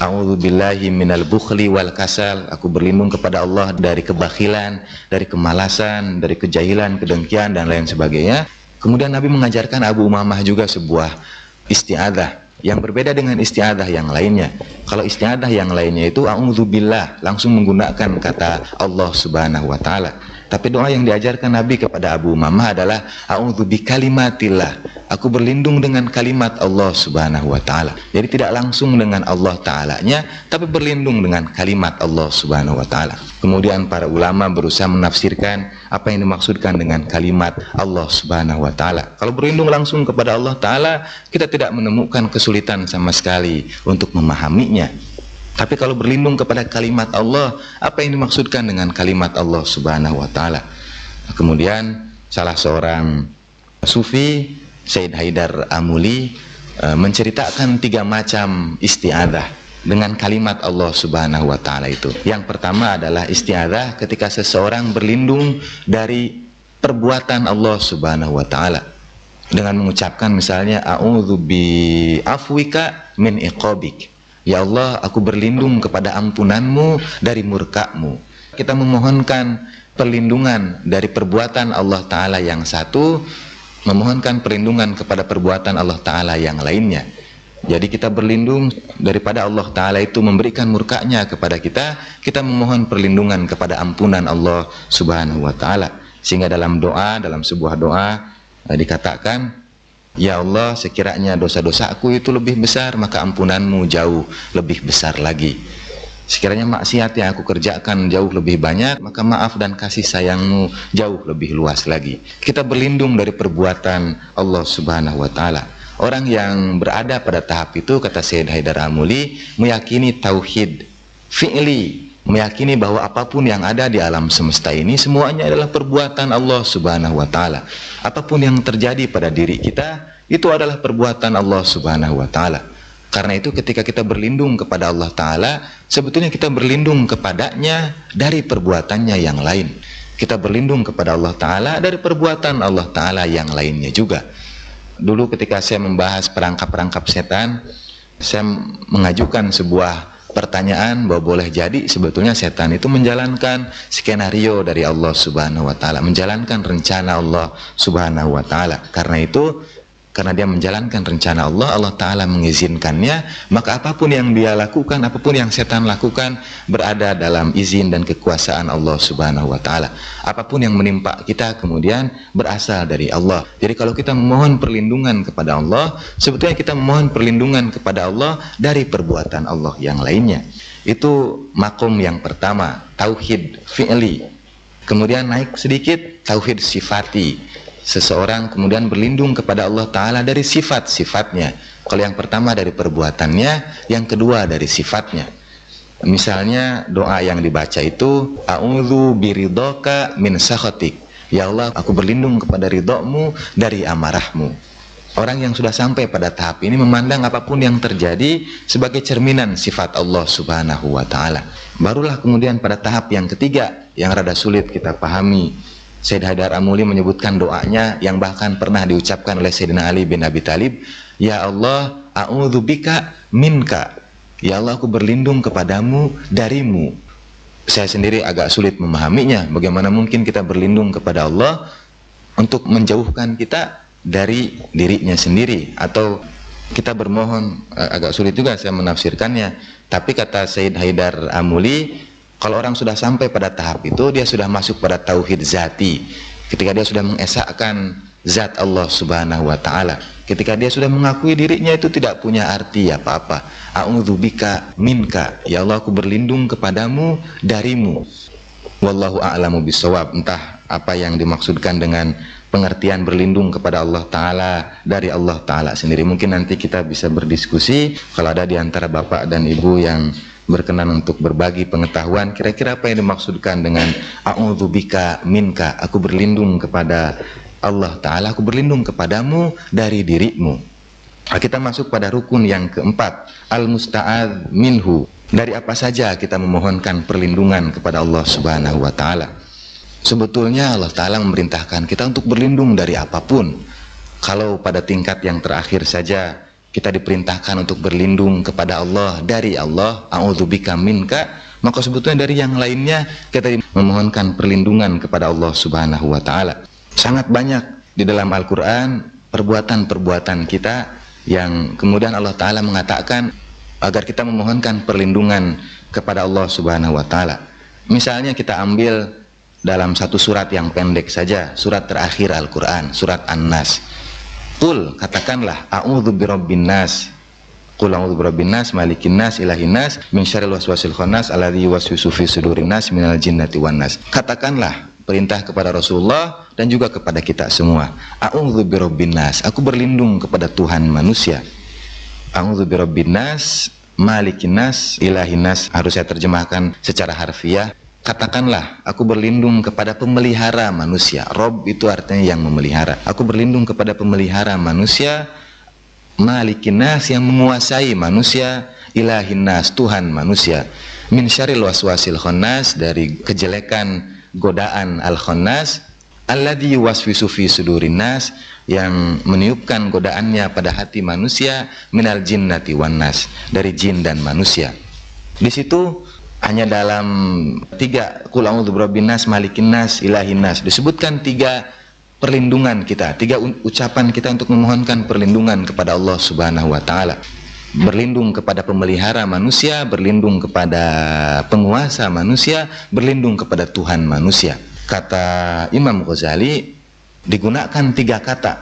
S2: a'udzubillahi minal bukhli wal kasal. Aku berlindung kepada Allah dari kebakhilan, dari kemalasan, dari kejahilan, kedengkian, dan lain sebagainya. Kemudian Nabi mengajarkan Abu Umamah juga sebuah isti'adzah yang berbeda dengan isti'adzah yang lainnya. Kalau isti'adzah yang lainnya itu a'udzubillah, langsung menggunakan kata Allah Subhanahu wa Ta'ala. Tapi doa yang diajarkan Nabi kepada Abu Umamah adalah a'udzubikalimatillah. Aku berlindung dengan kalimat Allah Subhanahu wa Ta'ala. Jadi tidak langsung dengan Allah Ta'alanya, tapi berlindung dengan kalimat Allah Subhanahu wa Ta'ala. Kemudian para ulama berusaha menafsirkan apa yang dimaksudkan dengan kalimat Allah Subhanahu wa Ta'ala. Kalau berlindung langsung kepada Allah Ta'ala, kita tidak menemukan kesulitan sama sekali untuk memahaminya. Tapi kalau berlindung kepada kalimat Allah, apa yang dimaksudkan dengan kalimat Allah Subhanahu wa Ta'ala? Kemudian salah seorang sufi, Sayyid Haidar Amuli, menceritakan 3 macam isti'adzah dengan kalimat Allah Subhanahu wa Ta'ala itu. Yang pertama adalah isti'adzah ketika seseorang berlindung dari perbuatan Allah Subhanahu wa Ta'ala dengan mengucapkan misalnya a'udzu bi afwika min iqabik. Ya Allah, aku berlindung kepada ampunanmu dari murka-Mu. Kita memohonkan perlindungan dari perbuatan Allah Ta'ala yang satu, memohonkan perlindungan kepada perbuatan Allah Ta'ala yang lainnya. Jadi kita berlindung daripada Allah Ta'ala itu memberikan murkanya kepada kita, kita memohon perlindungan kepada ampunan Allah Subhanahu wa Ta'ala. Sehingga dalam doa, dalam sebuah doa dikatakan, ya Allah, sekiranya dosa-dosaku itu lebih besar, maka ampunanmu jauh lebih besar lagi. Sekiranya maksiat yang aku kerjakan jauh lebih banyak, maka maaf dan kasih sayangmu jauh lebih luas lagi. Kita berlindung dari perbuatan Allah Subhanahu wa Ta'ala. Orang yang berada pada tahap itu, kata Sayyid Haidar Amuli, meyakini tauhid fi'li, meyakini bahwa apapun yang ada di alam semesta ini semuanya adalah perbuatan Allah Subhanahu wa Ta'ala. Apapun yang terjadi pada diri kita itu adalah perbuatan Allah Subhanahu wa Ta'ala. Karena itu ketika kita berlindung kepada Allah Ta'ala, sebetulnya kita berlindung kepadanya dari perbuatannya yang lain. Kita berlindung kepada Allah Ta'ala dari perbuatan Allah Ta'ala yang lainnya juga. Dulu ketika saya membahas perangkap-perangkap setan, saya mengajukan sebuah pertanyaan bahwa boleh jadi sebetulnya setan itu menjalankan skenario dari Allah Subhanahu wa Ta'ala, menjalankan rencana Allah Subhanahu wa Ta'ala. Karena itu, karena dia menjalankan rencana Allah, Allah Ta'ala mengizinkannya, maka apapun yang dia lakukan, apapun yang setan lakukan berada dalam izin dan kekuasaan Allah Subhanahu wa Ta'ala. Apapun yang menimpa kita kemudian berasal dari Allah. Jadi kalau kita memohon perlindungan kepada Allah, sebetulnya kita memohon perlindungan kepada Allah dari perbuatan Allah yang lainnya. Itu makom yang pertama, tauhid fi'li. Kemudian naik sedikit, tauhid sifati. Seseorang kemudian berlindung kepada Allah Ta'ala dari sifat-sifatnya. Kalau yang pertama dari perbuatannya, yang kedua dari sifatnya. Misalnya doa yang dibaca itu, a'udzu biridhoka min sakhatik. Ya Allah, aku berlindung kepada ridhomu dari amarahmu. Orang yang sudah sampai pada tahap ini memandang apapun yang terjadi sebagai cerminan sifat Allah Subhanahu wa Ta'ala. Barulah kemudian pada tahap yang ketiga yang rada sulit kita pahami. Sayyid Haidar Amuli menyebutkan doanya yang bahkan pernah diucapkan oleh Sayyidina Ali bin Abi Thalib, "Ya Allah, a'udzubika minka." Ya Allah, aku berlindung kepadamu darimu. Saya sendiri agak sulit memahaminya. Bagaimana mungkin kita berlindung kepada Allah untuk menjauhkan kita dari dirinya sendiri, atau kita bermohon, agak sulit juga saya menafsirkannya. Tapi kata Sayyid Haidar Amuli, kalau orang sudah sampai pada tahap itu, dia sudah masuk pada tauhid zati. Ketika dia sudah mengesahkan zat Allah Subhanahu wa Ta'ala, ketika dia sudah mengakui dirinya itu tidak punya arti apa-apa. A'udzubika minka, ya Allah, aku berlindung kepadamu darimu. Wallahu a'lamu bissawab. Entah apa yang dimaksudkan dengan pengertian berlindung kepada Allah Ta'ala dari Allah Ta'ala sendiri. Mungkin nanti kita bisa berdiskusi kalau ada di antara bapak dan ibu yang berkenan untuk berbagi pengetahuan, kira-kira apa yang dimaksudkan dengan a'udzubika minka, aku berlindung kepada Allah Ta'ala, aku berlindung kepadamu dari dirimu. Nah, kita masuk pada rukun yang keempat, al-musta'adz minhu. Dari apa saja kita memohonkan perlindungan kepada Allah Subhanahu wa Ta'ala? Sebetulnya Allah Ta'ala memerintahkan kita untuk berlindung dari apapun. Kalau pada tingkat yang terakhir saja kita diperintahkan untuk berlindung kepada Allah dari Allah, a'udzubika minka, maka sebetulnya dari yang lainnya kita memohonkan perlindungan kepada Allah Subhanahu wa Ta'ala. Sangat banyak di dalam Al-Quran perbuatan-perbuatan kita yang kemudian Allah Ta'ala mengatakan agar kita memohonkan perlindungan kepada Allah Subhanahu wa Ta'ala. Misalnya kita ambil dalam satu surat yang pendek saja, surat terakhir Al-Quran, surat An-Nas. Qul, katakanlah, a'udzu birabbin nas. Qul a'udzu birabbin nas, malikin nas, ilahin nas, min syarril waswasil khannas, alladzi yuwaswisu fi sudurin nas, minal jinnati wan nas. Katakanlah, perintah kepada Rasulullah dan juga kepada kita semua. A'udzu birabbin nas, aku berlindung kepada Tuhan manusia. A'udzu birabbin nas, malikin nas, ilahin nas. Harus saya terjemahkan secara harfiah. Katakanlah, aku berlindung kepada pemelihara manusia. Rob itu artinya yang memelihara. Aku berlindung kepada pemelihara manusia, malikin nas, yang menguasai manusia, ilahin nas, Tuhan manusia, min syarril waswasil khannas, dari kejelekan godaan al-khannas, alladzi yuwaswisu fi sudurin nas, yang meniupkan godaannya pada hati manusia, minal jinnati wan nas, dari jin dan manusia. Di situ hanya dalam 3 qul a'udzu birabbin nas, malikin nas, ilahin nas, disebutkan 3 perlindungan kita, 3 ucapan kita untuk memohonkan perlindungan kepada Allah Subhanahu wa Ta'ala. Berlindung kepada pemelihara manusia, berlindung kepada penguasa manusia, berlindung kepada Tuhan manusia. Kata Imam Ghazali, digunakan 3 kata.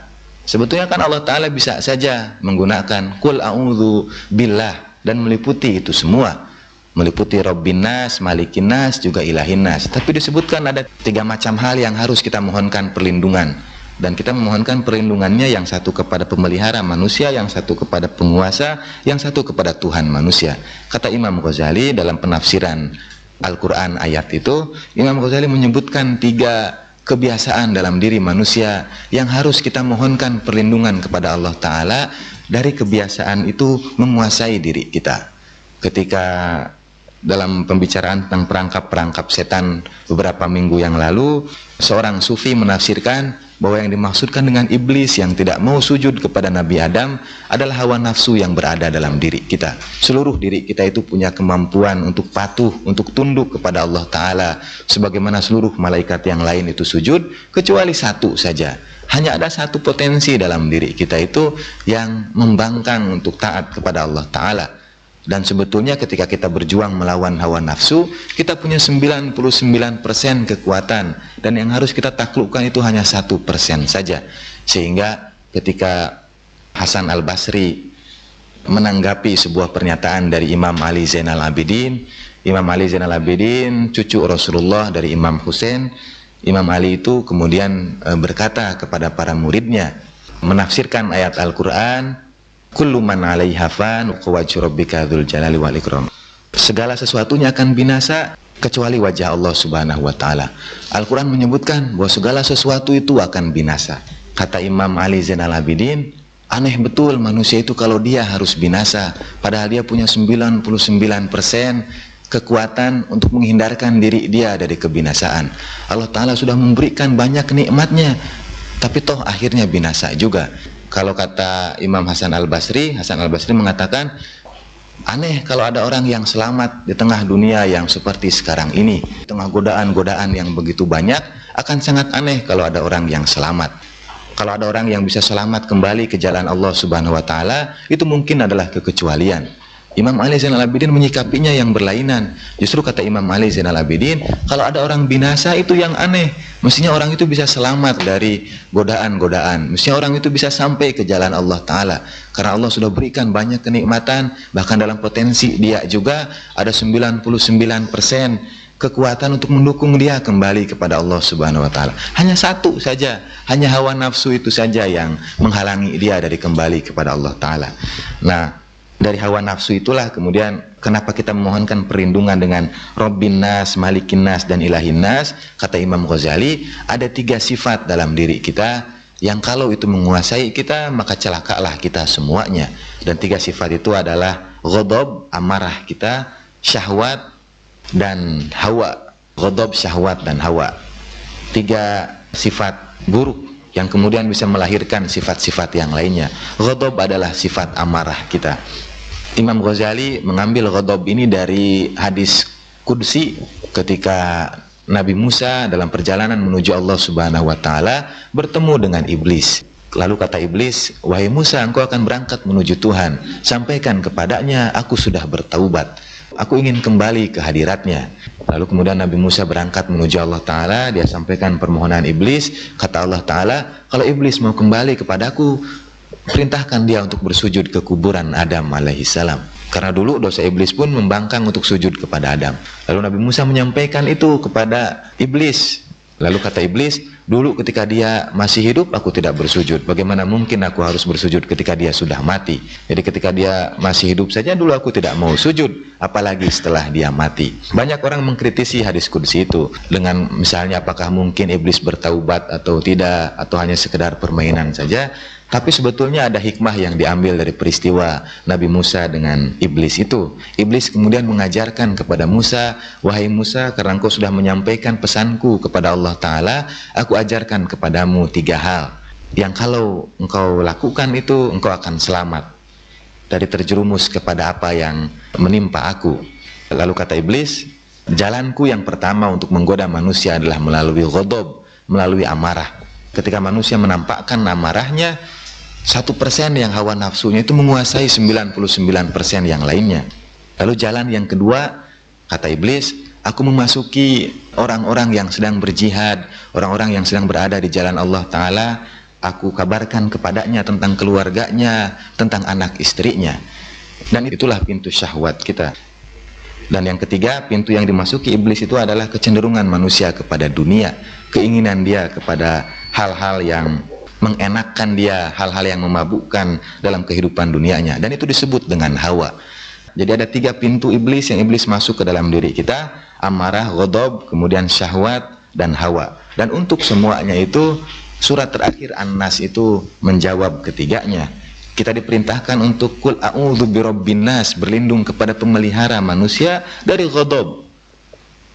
S2: Sebetulnya kan Allah Ta'ala bisa saja menggunakan qul a'udzu billah dan meliputi itu semua, meliputi Rabbin nas, malikin nas, juga ilahin nas. Tapi disebutkan ada 3 macam hal yang harus kita mohonkan perlindungan. Dan kita memohonkan perlindungannya, yang satu kepada pemelihara manusia, yang satu kepada penguasa, yang satu kepada Tuhan manusia. Kata Imam Ghazali dalam penafsiran Al-Quran ayat itu, Imam Ghazali menyebutkan 3 kebiasaan dalam diri manusia yang harus kita mohonkan perlindungan kepada Allah Ta'ala. Dari kebiasaan itu menguasai diri kita. Ketika dalam pembicaraan tentang perangkap-perangkap setan beberapa minggu yang lalu, seorang sufi menafsirkan bahwa yang dimaksudkan dengan iblis yang tidak mau sujud kepada Nabi Adam adalah hawa nafsu yang berada dalam diri kita. Seluruh diri kita itu punya kemampuan untuk patuh, untuk tunduk kepada Allah Ta'ala, sebagaimana seluruh malaikat yang lain itu sujud, kecuali satu saja. Hanya ada satu potensi dalam diri kita itu yang membangkang untuk taat kepada Allah Ta'ala. Dan sebetulnya ketika kita berjuang melawan hawa nafsu, kita punya 99% kekuatan, dan yang harus kita taklukkan itu hanya 1% saja. Sehingga ketika Hasan Al-Basri menanggapi sebuah pernyataan dari Imam Ali Zainal Abidin, Imam Ali Zainal Abidin cucu Rasulullah dari Imam Husain, Imam Ali itu kemudian berkata kepada para muridnya, menafsirkan ayat Al-Quran, kullu man 'alaiha fan wa wajhu rabbika dzul jalali wal ikram. Segala sesuatunya akan binasa kecuali wajah Allah Subhanahu wa Ta'ala. Al-Quran menyebutkan bahwa segala sesuatu itu akan binasa. Kata Imam Ali Zainal Abidin, Aneh betul manusia itu kalau dia harus binasa, padahal dia punya 99% kekuatan untuk menghindarkan diri dia dari kebinasaan. Allah Ta'ala sudah memberikan banyak nikmatnya, tapi toh akhirnya binasa juga. Kalau kata Imam Hasan Al-Basri mengatakan, aneh kalau ada orang yang selamat di tengah dunia yang seperti sekarang ini, di tengah godaan-godaan yang begitu banyak. Akan sangat aneh kalau ada orang yang selamat. Kalau ada orang yang bisa selamat kembali ke jalan Allah Subhanahu wa Ta'ala, itu mungkin adalah kekecualian. Imam Ali Zainal Abidin menyikapinya yang berlainan. Justru kata Imam Ali Zainal Abidin, kalau ada orang binasa itu yang aneh. Mestinya orang itu bisa selamat dari godaan-godaan. Mestinya orang itu bisa sampai ke jalan Allah Ta'ala. Karena Allah sudah berikan banyak kenikmatan. Bahkan dalam potensi dia juga ada 99% kekuatan untuk mendukung dia kembali kepada Allah Subhanahu wa Ta'ala. Hanya satu saja, hanya hawa nafsu itu saja yang menghalangi dia dari kembali kepada Allah Ta'ala. Nah, dari hawa nafsu itulah kemudian kenapa kita memohonkan perlindungan dengan Rabbin Nas, Malikin Nas, dan Ilahin Nas. Kata Imam Ghazali, ada 3 sifat dalam diri kita yang kalau itu menguasai kita, maka celakalah kita semuanya. Dan 3 sifat itu adalah ghadab, amarah kita, syahwat, dan hawa. Ghadab, syahwat, dan hawa. 3 sifat buruk yang kemudian bisa melahirkan sifat-sifat yang lainnya. Ghadab adalah sifat amarah kita. Imam Ghazali mengambil ghadab ini dari hadis qudsi ketika Nabi Musa dalam perjalanan menuju Allah Subhanahu wa Ta'ala bertemu dengan iblis. Lalu kata iblis, wahai Musa, engkau akan berangkat menuju Tuhan, sampaikan kepadanya aku sudah bertaubat, aku ingin kembali ke hadiratnya. Lalu kemudian Nabi Musa berangkat menuju Allah Ta'ala, dia sampaikan permohonan iblis. Kata Allah Ta'ala, kalau iblis mau kembali kepadaku, perintahkan dia untuk bersujud ke kuburan Adam alaihissalam. Karena dulu dosa iblis pun membangkang untuk sujud kepada Adam. Lalu Nabi Musa menyampaikan itu kepada iblis. Lalu kata iblis, dulu ketika dia masih hidup aku tidak bersujud, bagaimana mungkin aku harus bersujud ketika dia sudah mati? Jadi ketika dia masih hidup saja dulu aku tidak mau sujud, apalagi setelah dia mati. Banyak orang mengkritisi hadis qudsi itu dengan misalnya apakah mungkin iblis bertaubat atau tidak, atau hanya sekedar permainan saja. Tapi sebetulnya ada hikmah yang diambil dari peristiwa Nabi Musa dengan iblis itu. Iblis kemudian mengajarkan kepada Musa, wahai Musa, karena engkau sudah menyampaikan pesanku kepada Allah Ta'ala, aku ajarkan kepadamu 3 hal yang kalau engkau lakukan itu engkau akan selamat dari terjerumus kepada apa yang menimpa aku. Lalu kata iblis, jalanku yang pertama untuk menggoda manusia adalah melalui ghadab, melalui amarah. Ketika manusia menampakkan amarahnya, 1% yang hawa nafsunya itu menguasai 99% yang lainnya. Lalu jalan yang kedua, kata iblis, aku memasuki orang-orang yang sedang berjihad, orang-orang yang sedang berada di jalan Allah Ta'ala, aku kabarkan kepadanya tentang keluarganya, tentang anak istrinya. Dan itulah pintu syahwat kita. Dan yang ketiga, pintu yang dimasuki iblis itu adalah kecenderungan manusia kepada dunia, keinginan dia kepada hal-hal yang mengenakkan dia, hal-hal yang memabukkan dalam kehidupan dunianya, dan itu disebut dengan hawa. Jadi ada 3 pintu iblis yang iblis masuk ke dalam diri kita, amarah, ghadab, kemudian syahwat, dan hawa. Dan untuk semuanya itu surat terakhir An-Nas itu menjawab ketiganya. Kita diperintahkan untuk kul a'udzu birabbin nas, berlindung kepada pemelihara manusia dari ghadab,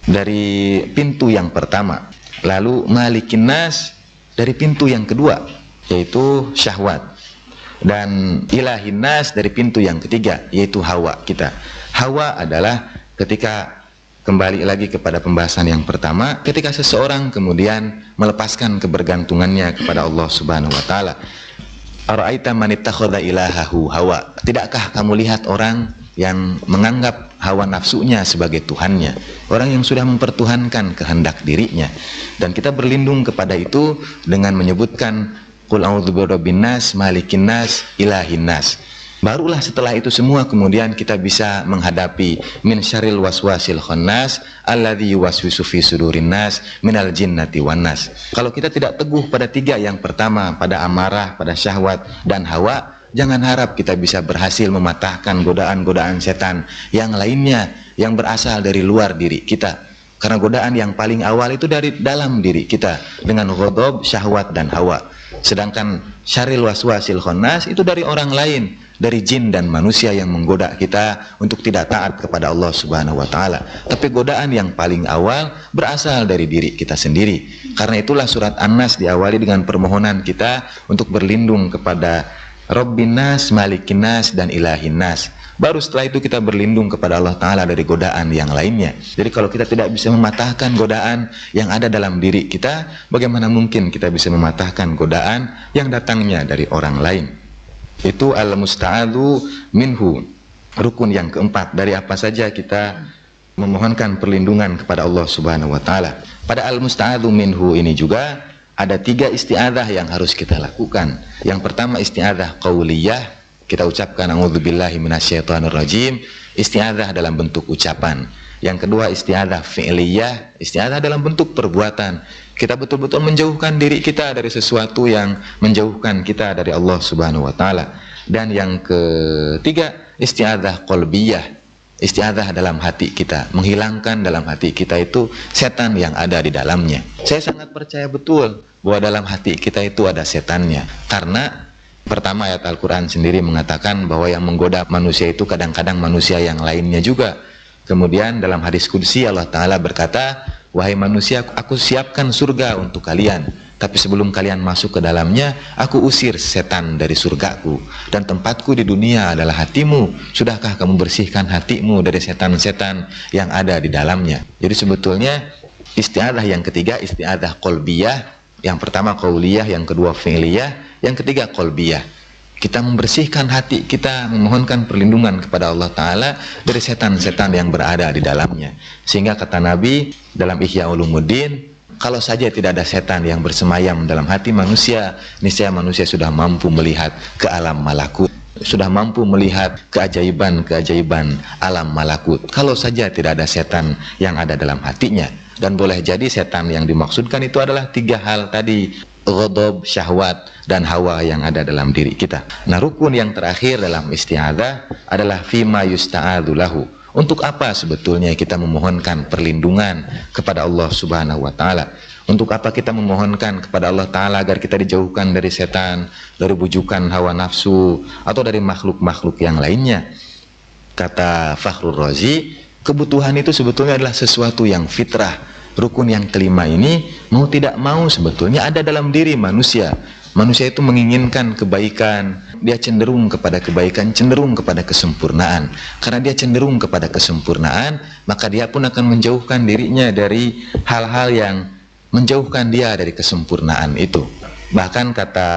S2: dari pintu yang pertama. Lalu malikin nas, dari pintu yang kedua, yaitu syahwat. Dan ilahin nas, dari pintu yang ketiga, yaitu hawa kita. Hawa adalah ketika, kembali lagi kepada pembahasan yang pertama, ketika seseorang kemudian melepaskan kebergantungannya kepada Allah Subhanahu wa Ta'ala. Ara'aita man ittakhadha ilahahu hawa. Tidakkah kamu lihat orang yang menganggap hawa nafsunya sebagai Tuhannya, orang yang sudah mempertuhankan kehendak dirinya. Dan kita berlindung kepada itu dengan menyebutkan qul a'udzu birabbin nas, malikin nas, ilahin nas. Barulah setelah itu semua kemudian kita bisa menghadapi min syarril waswasil khannas alladzi yuwaswisu fi sudurin nas minal jinnati wan nas. Kalau kita tidak teguh pada 3 yang pertama, pada amarah, pada syahwat, dan hawa, jangan harap kita bisa berhasil mematahkan godaan-godaan setan yang lainnya yang berasal dari luar diri kita. Karena godaan yang paling awal itu dari dalam diri kita dengan ghadab, syahwat, dan hawa. Sedangkan syarril waswasil khannas itu dari orang lain, dari jin dan manusia yang menggoda kita untuk tidak taat kepada Allah Subhanahu wa taala. Tapi godaan yang paling awal berasal dari diri kita sendiri. Karena itulah surat An-Nas diawali dengan permohonan kita untuk berlindung kepada Rabbin Nas, Malikin Nas, dan Ilahin Nas. Baru setelah itu kita berlindung kepada Allah Ta'ala dari godaan yang lainnya. Jadi kalau kita tidak bisa mematahkan godaan yang ada dalam diri kita, bagaimana mungkin kita bisa mematahkan godaan yang datangnya dari orang lain? Itu al-musta'adzu minhu, rukun yang keempat. Dari apa saja kita memohonkan perlindungan kepada Allah Subhanahu wa taala. Pada al-musta'adzu minhu ini juga ada 3 isti'adzah yang harus kita lakukan. Yang pertama isti'adzah qauliyah, kita ucapkan a'udzubillahi minasyaitonirrajim, isti'adzah dalam bentuk ucapan. Yang kedua isti'adzah fi'liyah, isti'adzah dalam bentuk perbuatan. Kita betul-betul menjauhkan diri kita dari sesuatu yang menjauhkan kita dari Allah Subhanahu wa taala. Dan yang ketiga isti'adzah qalbiyah, isti'adzah dalam hati kita, menghilangkan dalam hati kita itu setan yang ada di dalamnya. Saya sangat percaya betul bahwa dalam hati kita itu ada setannya, karena pertama ayat Al-Quran sendiri mengatakan bahwa yang menggoda manusia itu kadang-kadang manusia yang lainnya juga. Kemudian dalam hadis qudsi Allah Ta'ala berkata, wahai manusia, aku siapkan surga untuk kalian, tapi sebelum kalian masuk ke dalamnya, aku usir setan dari surgaku, dan tempatku di dunia adalah hatimu. Sudahkah kamu bersihkan hatimu dari setan-setan yang ada di dalamnya? Jadi sebetulnya isti'adzah yang ketiga isti'adzah qalbiyah. Yang pertama qauliyah, yang kedua fi'liyah, yang ketiga qalbiyah. Kita membersihkan hati kita, memohonkan perlindungan kepada Allah Ta'ala dari setan-setan yang berada di dalamnya. Sehingga kata Nabi dalam Ihya Ulumuddin, kalau saja tidak ada setan yang bersemayam dalam hati manusia, niscaya manusia sudah mampu melihat ke alam malakut, sudah mampu melihat keajaiban-keajaiban alam malakut. Kalau saja tidak ada setan yang ada dalam hatinya. Dan boleh jadi setan yang dimaksudkan itu adalah 3 hal tadi, ghadab, syahwat, dan hawa yang ada dalam diri kita. Nah, rukun yang terakhir dalam isti'adzah adalah fima yusta'adzu lahu. Untuk apa sebetulnya kita memohonkan perlindungan kepada Allah Subhanahu wa taala? Untuk apa kita memohonkan kepada Allah Ta'ala agar kita dijauhkan dari setan, dari bujukan hawa nafsu, atau dari makhluk-makhluk yang lainnya? Kata Fakhrul Razi, kebutuhan itu sebetulnya adalah sesuatu yang fitrah. Rukun yang kelima ini mau tidak mau sebetulnya ada dalam diri manusia. Manusia itu menginginkan kebaikan, dia cenderung kepada kebaikan, cenderung kepada kesempurnaan. Karena dia cenderung kepada kesempurnaan, maka dia pun akan menjauhkan dirinya dari hal-hal yang menjauhkan dia dari kesempurnaan itu. Bahkan kata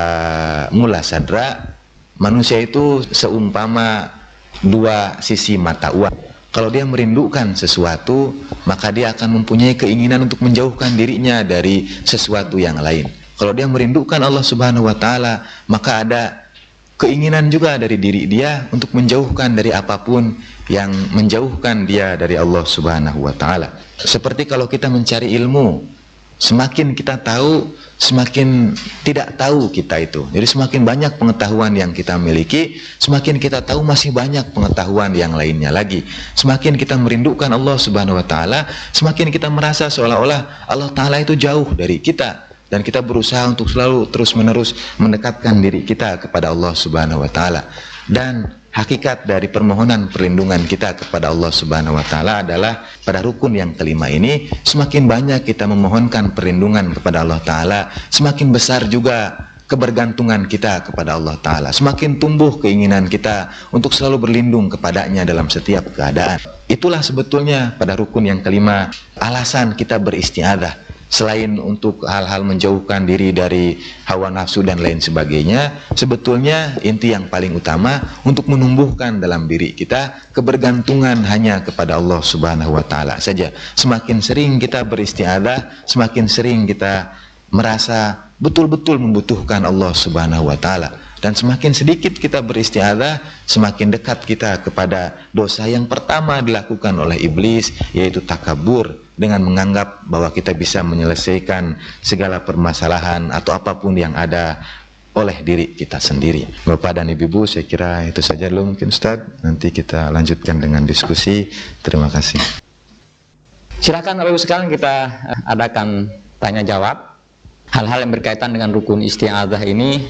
S2: Mullah Sadra, manusia itu seumpama 2 sisi mata uang. Kalau dia merindukan sesuatu, maka dia akan mempunyai keinginan untuk menjauhkan dirinya dari sesuatu yang lain. Kalau dia merindukan Allah Subhanahu wa taala, maka ada keinginan juga dari diri dia untuk menjauhkan dari apapun yang menjauhkan dia dari Allah Subhanahu wa taala. Seperti kalau kita mencari ilmu, semakin kita tahu, semakin tidak tahu kita itu. Jadi semakin banyak pengetahuan yang kita miliki, semakin kita tahu masih banyak pengetahuan yang lainnya lagi. Semakin kita merindukan Allah Subhanahu wa taala, semakin kita merasa seolah-olah Allah Ta'ala itu jauh dari kita. Dan kita berusaha untuk selalu terus-menerus mendekatkan diri kita kepada Allah Subhanahu wa taala. Dan hakikat dari permohonan perlindungan kita kepada Allah Subhanahu wa taala adalah pada rukun yang kelima ini, semakin banyak kita memohonkan perlindungan kepada Allah Ta'ala, semakin besar juga kebergantungan kita kepada Allah Ta'ala, semakin tumbuh keinginan kita untuk selalu berlindung kepadanya dalam setiap keadaan. Itulah sebetulnya pada rukun yang kelima alasan kita beristi'adzah. Selain untuk hal-hal menjauhkan diri dari hawa nafsu dan lain sebagainya, sebetulnya inti yang paling utama untuk menumbuhkan dalam diri kita kebergantungan hanya kepada Allah Subhanahu wa taala saja. Semakin sering kita beristi'adzah, semakin sering kita merasa betul-betul membutuhkan Allah Subhanahu wa taala. Dan semakin sedikit kita beristi'adzah, semakin dekat kita kepada dosa yang pertama dilakukan oleh iblis, yaitu takabur, dengan menganggap bahwa kita bisa menyelesaikan segala permasalahan atau apapun yang ada oleh diri kita sendiri. Bapak dan Ibu, saya kira itu saja dulu mungkin Ustaz. Nanti kita lanjutkan dengan diskusi. Terima kasih.
S3: Silakan Bapak sekarang kita adakan tanya jawab. Hal-hal yang berkaitan dengan rukun isti'adzah ini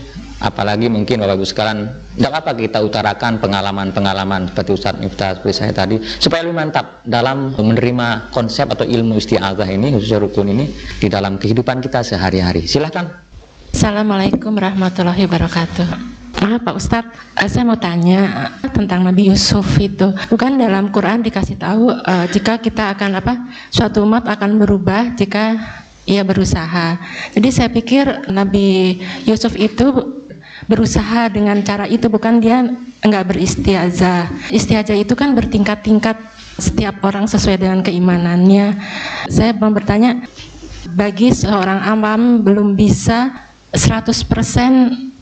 S3: Apalagi mungkin Bapak Ibu sekalian, tidak apa kita utarakan pengalaman-pengalaman seperti Ustaz Miftah, seperti saya tadi, supaya lebih mantap dalam menerima konsep atau ilmu isti'adzah ini, khususnya rukun ini, di dalam kehidupan kita sehari-hari. Silahkan.
S4: Assalamualaikum warahmatullahi wabarakatuh. Maaf Pak Ustadz, saya mau tanya tentang Nabi Yusuf itu. Bukan dalam Quran dikasih tahu jika kita akan suatu umat akan berubah jika ia berusaha. Jadi saya pikir Nabi Yusuf itu berusaha dengan cara itu, bukan dia enggak beristiazah. Istiazah itu kan bertingkat-tingkat, setiap orang sesuai dengan keimanannya. Saya mau bertanya, bagi seorang awam belum bisa 100%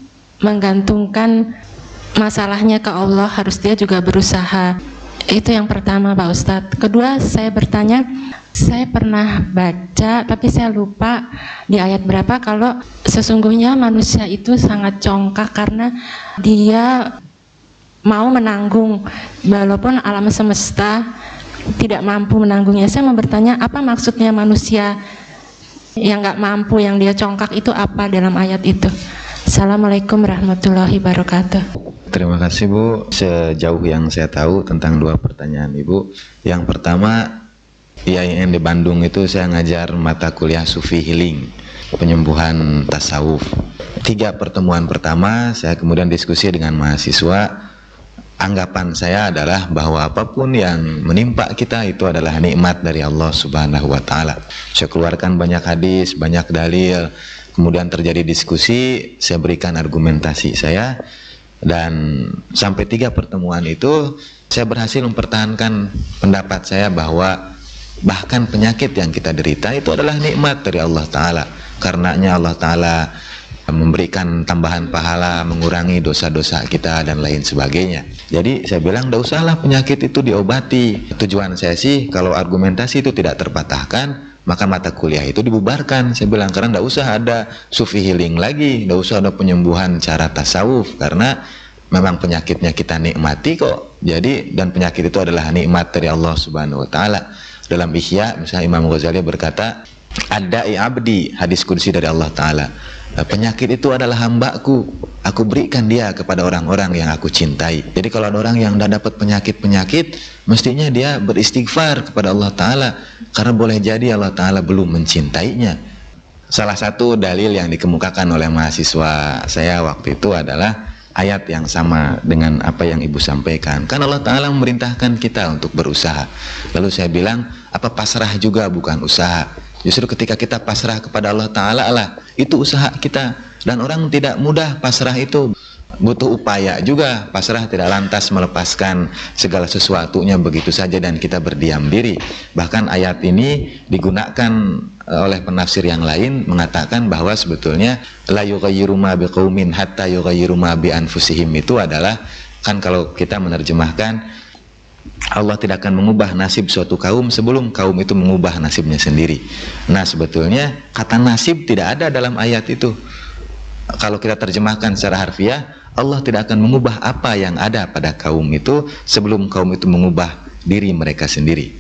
S4: menggantungkan masalahnya ke Allah, harus dia juga berusaha. Itu yang pertama Pak Ustadz. Kedua, saya bertanya, saya pernah baca tapi saya lupa di ayat berapa kalau sesungguhnya manusia itu sangat congkak karena dia mau menanggung walaupun alam semesta tidak mampu menanggungnya. Saya mau bertanya, apa maksudnya manusia yang nggak mampu, yang dia congkak itu apa dalam ayat itu? Assalamualaikum warahmatullahi wabarakatuh.
S2: Terima kasih Bu. Sejauh yang saya tahu tentang dua pertanyaan Ibu, yang pertama, IAIN di Bandung itu saya ngajar mata kuliah Sufi Healing, penyembuhan tasawuf. 3 pertemuan pertama saya kemudian diskusi dengan mahasiswa. Anggapan saya adalah bahwa apapun yang menimpa kita itu adalah nikmat dari Allah Subhanahu wa Ta'ala. Saya keluarkan banyak hadis, banyak dalil, kemudian terjadi diskusi, saya berikan argumentasi saya, dan sampai 3 pertemuan itu saya berhasil mempertahankan pendapat saya bahwa bahkan penyakit yang kita derita itu adalah nikmat dari Allah Ta'ala. Karenanya Allah Ta'ala memberikan tambahan pahala, mengurangi dosa-dosa kita dan lain sebagainya. Jadi saya bilang, tidak usahlah penyakit itu diobati. Tujuan saya sih, kalau argumentasi itu tidak terpatahkan, maka mata kuliah itu dibubarkan. Saya bilang, karena tidak usah ada Sufi Healing lagi, tidak usah ada penyembuhan cara tasawuf, karena memang penyakitnya kita nikmati kok. Jadi, dan penyakit itu adalah nikmat dari Allah Subhanahu wa Ta'ala. Dalam Ihya, misalnya Imam Ghazali berkata, "Adda'i abdi," hadis qudsi dari Allah Ta'ala, penyakit itu adalah hambaku, aku berikan dia kepada orang-orang yang aku cintai. Jadi kalau ada orang yang tidak dapat penyakit-penyakit, mestinya dia beristighfar kepada Allah Ta'ala, karena boleh jadi Allah Ta'ala belum mencintainya. Salah satu dalil yang dikemukakan oleh mahasiswa saya waktu itu adalah ayat yang sama dengan apa yang Ibu sampaikan. Kan Allah Ta'ala memerintahkan kita untuk berusaha. Lalu saya bilang, apa pasrah juga bukan usaha? Justru ketika kita pasrah kepada Allah Ta'ala lah, itu usaha kita. Dan orang tidak mudah pasrah itu, butuh upaya juga. Pasrah tidak lantas melepaskan segala sesuatunya begitu saja dan kita berdiam diri. Bahkan ayat ini digunakan oleh penafsir yang lain, mengatakan bahwa sebetulnya la yughayyiru ma biqaumin hatta yughayyiru ma bi anfusihim, itu adalah, kan kalau kita menerjemahkan, Allah tidak akan mengubah nasib suatu kaum sebelum kaum itu mengubah nasibnya sendiri. Nah, sebetulnya kata nasib tidak ada dalam ayat itu. Kalau kita terjemahkan secara harfiah, Allah tidak akan mengubah apa yang ada pada kaum itu sebelum kaum itu mengubah diri mereka sendiri.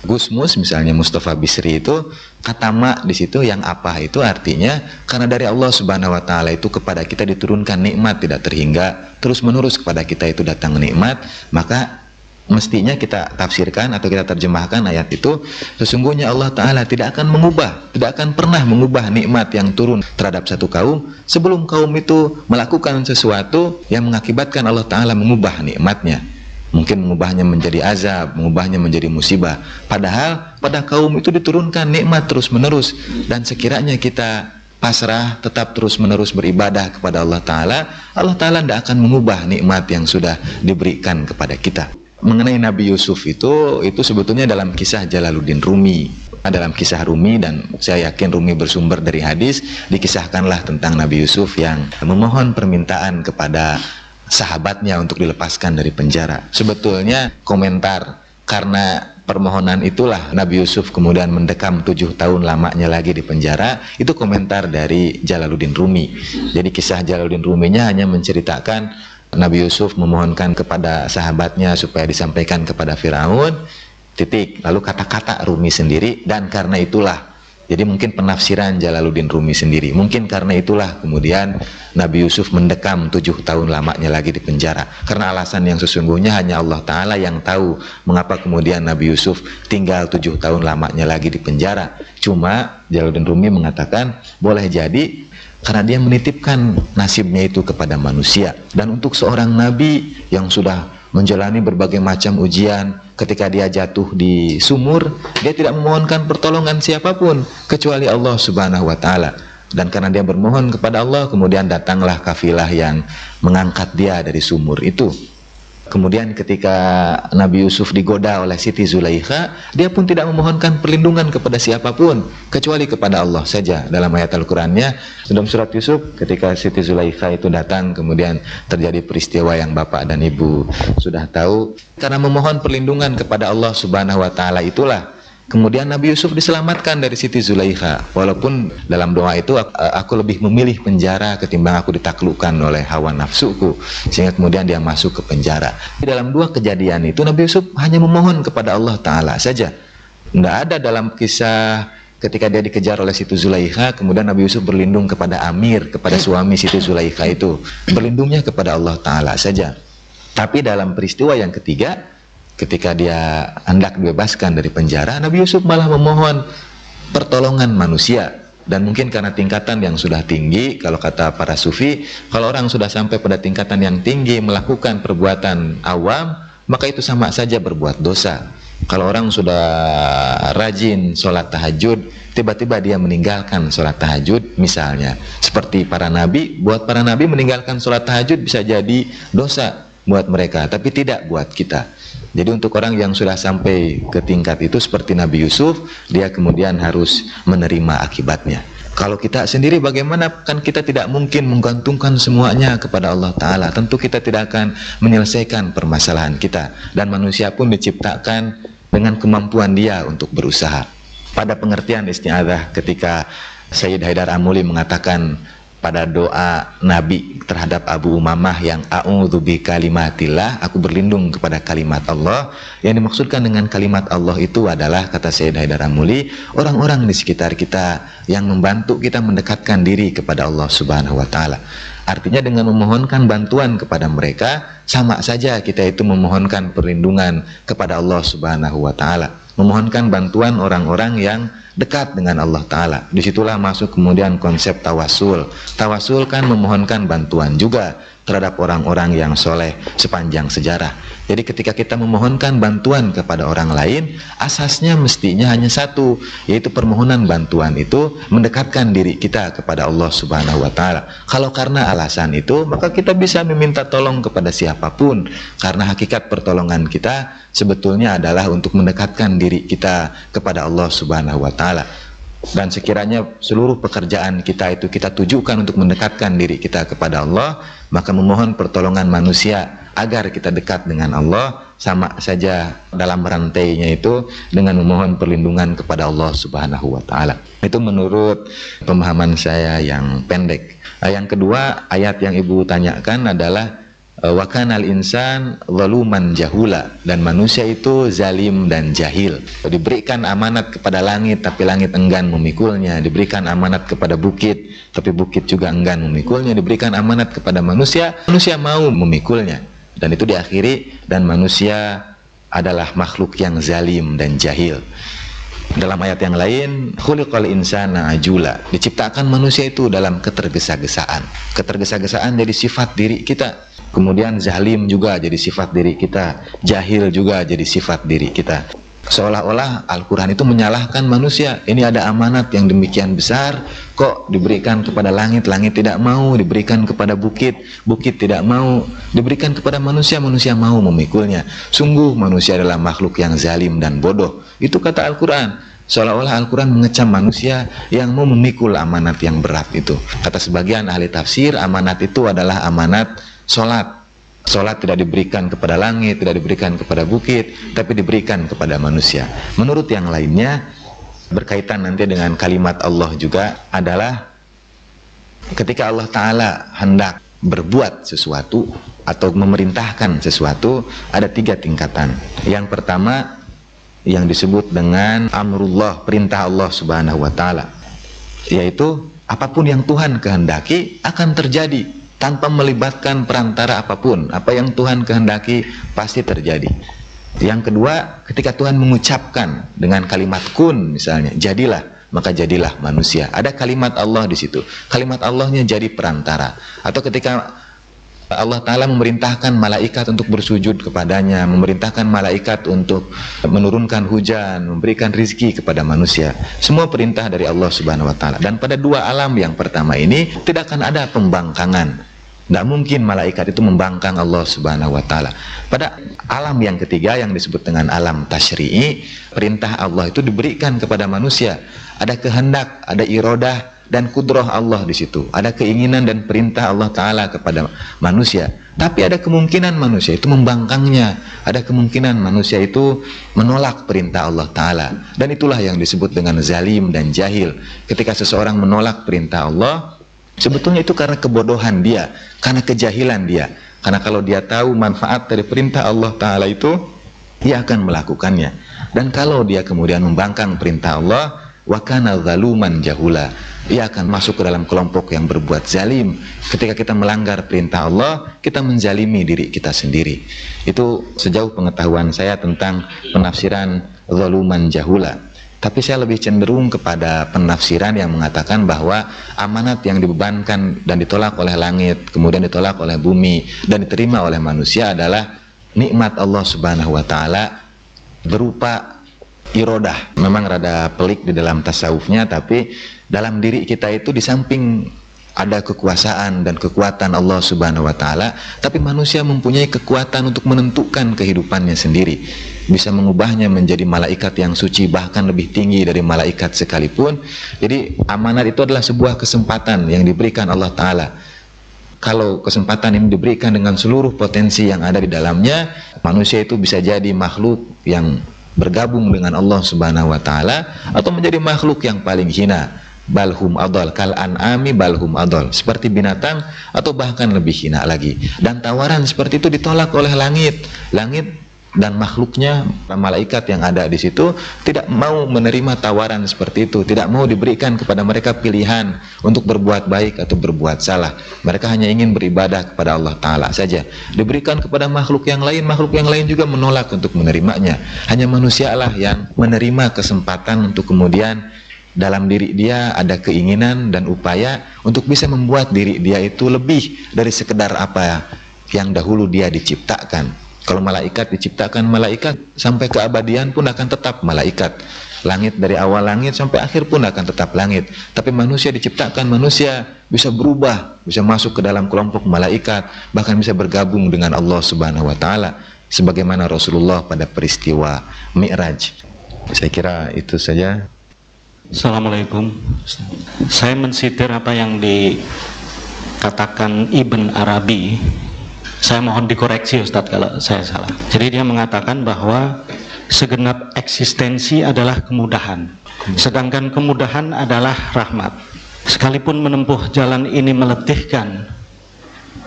S2: Gusmus misalnya, Mustafa Bisri itu, kata ma di situ yang apa itu artinya karena dari Allah Subhanahu wa Ta'ala itu kepada kita diturunkan nikmat tidak terhingga, terus menerus kepada kita itu datang nikmat, maka mestinya kita tafsirkan atau kita terjemahkan ayat itu, sesungguhnya Allah Ta'ala tidak akan mengubah, tidak akan pernah mengubah nikmat yang turun terhadap satu kaum sebelum kaum itu melakukan sesuatu yang mengakibatkan Allah Ta'ala mengubah nikmatnya. Mungkin mengubahnya menjadi azab, mengubahnya menjadi musibah. Padahal pada kaum itu diturunkan nikmat terus menerus, dan sekiranya kita pasrah, tetap terus menerus beribadah kepada Allah Ta'ala, Allah Ta'ala tidak akan mengubah nikmat yang sudah diberikan kepada kita. Mengenai Nabi Yusuf itu sebetulnya dalam kisah Jalaluddin Rumi. Dalam kisah Rumi, dan saya yakin Rumi bersumber dari hadis, dikisahkanlah tentang Nabi Yusuf yang memohon permintaan kepada sahabatnya untuk dilepaskan dari penjara. Sebetulnya komentar, karena permohonan itulah Nabi Yusuf kemudian mendekam 7 tahun lamanya lagi di penjara, itu komentar dari Jalaluddin Rumi. Jadi kisah Jalaluddin Ruminya hanya menceritakan Nabi Yusuf memohonkan kepada sahabatnya supaya disampaikan kepada Firaun, titik. Lalu kata-kata Rumi sendiri, dan karena itulah Jadi mungkin penafsiran Jalaluddin Rumi sendiri. Mungkin karena itulah kemudian Nabi Yusuf mendekam 7 tahun lamanya lagi di penjara. Karena alasan yang sesungguhnya hanya Allah Ta'ala yang tahu mengapa kemudian Nabi Yusuf tinggal 7 tahun lamanya lagi di penjara. Cuma Jalaluddin Rumi mengatakan boleh jadi karena dia menitipkan nasibnya itu kepada manusia. Dan untuk seorang Nabi yang sudah menjalani berbagai macam ujian, ketika dia jatuh di sumur, dia tidak memohonkan pertolongan siapapun kecuali Allah Subhanahu wa Ta'ala. Dan karena dia bermohon kepada Allah, kemudian datanglah kafilah yang mengangkat dia dari sumur itu. Kemudian ketika Nabi Yusuf digoda oleh Siti Zulaikha, dia pun tidak memohonkan perlindungan kepada siapapun kecuali kepada Allah saja. Dalam ayat Al-Qur'annya dalam surat Yusuf, ketika Siti Zulaikha itu datang, kemudian terjadi peristiwa yang bapak dan ibu sudah tahu. Karena memohon perlindungan kepada Allah Subhanahu wa Ta'ala itulah kemudian Nabi Yusuf diselamatkan dari Siti Zulaikha. Walaupun dalam doa itu aku lebih memilih penjara ketimbang aku ditaklukkan oleh hawa nafsuku, sehingga kemudian dia masuk ke penjara. Di dalam dua kejadian itu Nabi Yusuf hanya memohon kepada Allah Ta'ala saja. Tidak ada dalam kisah ketika dia dikejar oleh Siti Zulaikha kemudian Nabi Yusuf berlindung kepada Amir, kepada suami Siti Zulaikha itu. Berlindungnya kepada Allah Ta'ala saja. Tapi dalam peristiwa yang ketiga, ketika dia hendak dibebaskan dari penjara, Nabi Yusuf malah memohon pertolongan manusia. Dan mungkin karena tingkatan yang sudah tinggi, kalau kata para sufi, kalau orang sudah sampai pada tingkatan yang tinggi melakukan perbuatan awam, maka itu sama saja berbuat dosa. Kalau orang sudah rajin sholat tahajud, tiba-tiba dia meninggalkan sholat tahajud misalnya, seperti para nabi, buat para nabi meninggalkan sholat tahajud bisa jadi dosa buat mereka, tapi tidak buat kita. Jadi untuk orang yang sudah sampai ke tingkat itu seperti Nabi Yusuf, dia kemudian harus menerima akibatnya. Kalau kita sendiri bagaimana? Kan kita tidak mungkin menggantungkan semuanya kepada Allah Ta'ala. Tentu kita tidak akan menyelesaikan permasalahan kita. Dan manusia pun diciptakan dengan kemampuan dia untuk berusaha. Pada pengertian isti'adzah ketika Sayyid Haidar Amuli mengatakan pada doa Nabi terhadap Abu Umamah yang a'udzu bi kalimatillah, aku berlindung kepada kalimat Allah. Yang dimaksudkan dengan kalimat Allah itu adalah, kata Sayyid Haidar Amuli, orang-orang di sekitar kita yang membantu kita mendekatkan diri kepada Allah Subhanahu wa Ta'ala. Artinya dengan memohonkan bantuan kepada mereka, sama saja kita itu memohonkan perlindungan kepada Allah Subhanahu wa Ta'ala. Memohonkan bantuan orang-orang yang dekat dengan Allah Ta'ala. Disitulah masuk kemudian konsep tawasul. Tawasul kan memohonkan bantuan juga terhadap orang-orang yang soleh sepanjang sejarah. Jadi ketika kita memohonkan bantuan kepada orang lain, asasnya mestinya hanya satu, yaitu permohonan bantuan itu mendekatkan diri kita kepada Allah Subhanahu wa Ta'ala. Kalau karena alasan itu, maka kita bisa meminta tolong kepada siapapun, karena hakikat pertolongan kita sebetulnya adalah untuk mendekatkan diri kita kepada Allah Subhanahu wa Ta'ala. Dan sekiranya seluruh pekerjaan kita itu kita tujukan untuk mendekatkan diri kita kepada Allah, maka memohon pertolongan manusia agar kita dekat dengan Allah sama saja dalam rantainya itu dengan memohon perlindungan kepada Allah Subhanahu wa Ta'ala. Itu menurut pemahaman saya yang pendek. Yang kedua, ayat yang ibu tanyakan adalah wa kanal insan zaluman jahula, dan manusia itu zalim dan jahil. Diberikan amanat kepada langit tapi langit enggan memikulnya, diberikan amanat kepada bukit tapi bukit juga enggan memikulnya, diberikan amanat kepada manusia, manusia mau memikulnya. Dan itu diakhiri, dan manusia adalah makhluk yang zalim dan jahil. Dalam ayat yang lain, khuliqal insana ajula, diciptakan manusia itu dalam ketergesa-gesaan. Ketergesa-gesaan jadi sifat diri kita. Kemudian zalim juga jadi sifat diri kita, jahil juga jadi sifat diri kita. Seolah-olah Al-Quran itu menyalahkan manusia. Ini ada amanat yang demikian besar, kok diberikan kepada langit, langit tidak mau, diberikan kepada bukit, bukit tidak mau, diberikan kepada manusia, manusia mau memikulnya. Sungguh manusia adalah makhluk yang zalim dan bodoh. Itu kata Al-Quran. Seolah-olah Al-Quran mengecam manusia yang mau memikul amanat yang berat itu. Kata sebagian ahli tafsir, amanat itu adalah amanat sholat. Sholat tidak diberikan kepada langit, tidak diberikan kepada bukit, tapi diberikan kepada manusia. Menurut yang lainnya, berkaitan nanti dengan kalimat Allah juga, adalah ketika Allah Ta'ala hendak berbuat sesuatu atau memerintahkan sesuatu, ada 3 tingkatan. Yang pertama, yang disebut dengan amrullah, perintah Allah Subhanahu wa taala, yaitu apapun yang Tuhan kehendaki akan terjadi tanpa melibatkan perantara apapun. Apa yang Tuhan kehendaki pasti terjadi. Yang kedua, ketika Tuhan mengucapkan dengan kalimat kun misalnya, jadilah, maka jadilah manusia. Ada kalimat Allah di situ. Kalimat Allahnya jadi perantara. Atau ketika Allah Ta'ala memerintahkan malaikat untuk bersujud kepadanya, memerintahkan malaikat untuk menurunkan hujan, memberikan rizki kepada manusia. Semua perintah dari Allah Subhanahu wa Ta'ala. Dan pada dua alam yang pertama ini tidak akan ada pembangkangan. Tidak mungkin malaikat itu membangkang Allah Subhanahu wa Ta'ala. Pada alam yang ketiga yang disebut dengan alam tasyri'i, perintah Allah itu diberikan kepada manusia. Ada kehendak, ada iradah dan kudrah Allah di situ. Ada keinginan dan perintah Allah Ta'ala kepada manusia. Tapi ada kemungkinan manusia itu membangkangnya. Ada kemungkinan manusia itu menolak perintah Allah Ta'ala. Dan itulah yang disebut dengan zalim dan jahil. Ketika seseorang menolak perintah Allah, sebetulnya itu karena kebodohan dia, karena kejahilan dia. Karena kalau dia tahu manfaat dari perintah Allah Ta'ala itu, dia akan melakukannya. Dan kalau dia kemudian membangkang perintah Allah, wa kana zaluman jahula, ia akan masuk ke dalam kelompok yang berbuat zalim. Ketika kita melanggar perintah Allah, kita menzalimi diri kita sendiri. Itu sejauh pengetahuan saya tentang penafsiran zaluman jahula. Tapi saya lebih cenderung kepada penafsiran yang mengatakan bahwa amanat yang dibebankan dan ditolak oleh langit, kemudian ditolak oleh bumi, dan diterima oleh manusia adalah nikmat Allah Subhanahu wa Ta'ala berupa irodah. Memang rada pelik di dalam tasawufnya, tapi dalam diri kita itu di samping ada kekuasaan dan kekuatan Allah Subhanahu wa Ta'ala, tapi manusia mempunyai kekuatan untuk menentukan kehidupannya sendiri, bisa mengubahnya menjadi malaikat yang suci, bahkan lebih tinggi dari malaikat sekalipun. Jadi amanat itu adalah sebuah kesempatan yang diberikan Allah Ta'ala. Kalau kesempatan ini diberikan dengan seluruh potensi yang ada di dalamnya, manusia itu bisa jadi makhluk yang bergabung dengan Allah Subhanahu wa Ta'ala, atau menjadi makhluk yang paling hina, balhum adol, kal an'ami balhum adol, seperti binatang atau bahkan lebih hina lagi. Dan tawaran seperti itu ditolak oleh langit dan makhluknya, malaikat yang ada di situ tidak mau menerima tawaran seperti itu, tidak mau diberikan kepada mereka pilihan untuk berbuat baik atau berbuat salah. Mereka hanya ingin beribadah kepada Allah Ta'ala saja. Diberikan kepada makhluk yang lain juga menolak untuk menerimanya. Hanya manusialah yang menerima kesempatan untuk kemudian dalam diri dia ada keinginan dan upaya untuk bisa membuat diri dia itu lebih dari sekedar apa yang dahulu dia diciptakan. Kalau malaikat diciptakan malaikat, sampai keabadian pun akan tetap malaikat. Langit dari awal langit sampai akhir pun akan tetap langit. Tapi manusia diciptakan manusia, bisa berubah, bisa masuk ke dalam kelompok malaikat, bahkan bisa bergabung dengan Allah Subhanahu wa Ta'ala, sebagaimana Rasulullah pada peristiwa Mi'raj. Saya kira itu saja.
S5: Assalamualaikum. Saya mensitir apa yang dikatakan Ibn Arabi. Saya mohon dikoreksi Ustadz kalau saya salah. Jadi dia mengatakan bahwa segenap eksistensi adalah kemudahan, sedangkan kemudahan adalah rahmat. Sekalipun menempuh jalan ini meletihkan,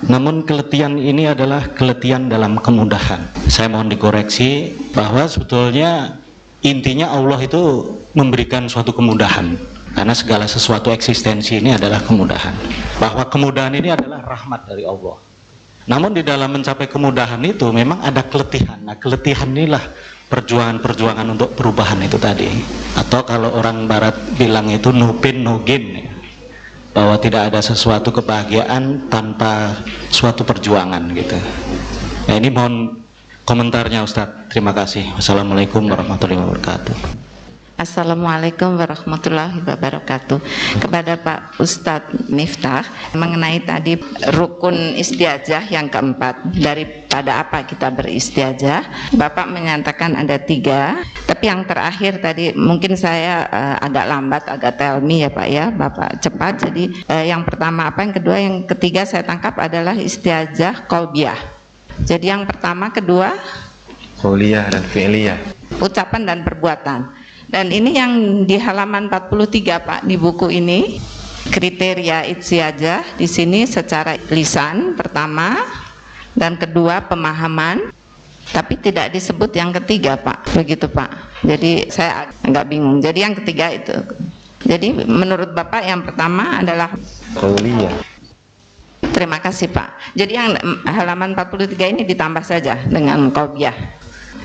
S5: namun keletihan ini adalah keletihan dalam kemudahan. Saya mohon dikoreksi bahwa sebetulnya intinya Allah itu memberikan suatu kemudahan, karena segala sesuatu eksistensi ini adalah kemudahan. Bahwa kemudahan ini adalah rahmat dari Allah. Namun di dalam mencapai kemudahan itu memang ada keletihan. Nah, keletihan inilah perjuangan-perjuangan untuk perubahan itu tadi. Atau kalau orang barat bilang itu no pain no gain, ya. Bahwa tidak ada sesuatu kebahagiaan tanpa suatu perjuangan gitu. Nah, ini mohon komentarnya Ustadz. Terima kasih. Wassalamualaikum warahmatullahi wabarakatuh.
S6: Assalamualaikum warahmatullahi wabarakatuh. Kepada Pak Ustadz Miftah, mengenai tadi rukun istiadzah yang keempat, daripada apa kita beristiadzah, Bapak menyatakan ada 3, tapi yang terakhir tadi mungkin saya agak lambat, agak tell me ya Pak ya, Bapak cepat. Jadi yang pertama apa, yang kedua, yang ketiga saya tangkap adalah istiadzah qalbiyah. Jadi yang pertama, kedua
S2: Qauliyah dan fi'liyah,
S6: ucapan dan perbuatan. Dan ini yang di halaman 43 Pak, di buku ini kriteria istiadzah di sini secara lisan pertama, dan kedua pemahaman, tapi tidak disebut yang ketiga Pak, begitu Pak. Jadi saya agak bingung. Jadi yang ketiga itu, jadi menurut Bapak yang pertama adalah
S2: qauliyah.
S6: Terima kasih Pak. Jadi yang halaman 43 ini ditambah saja dengan qauliyah.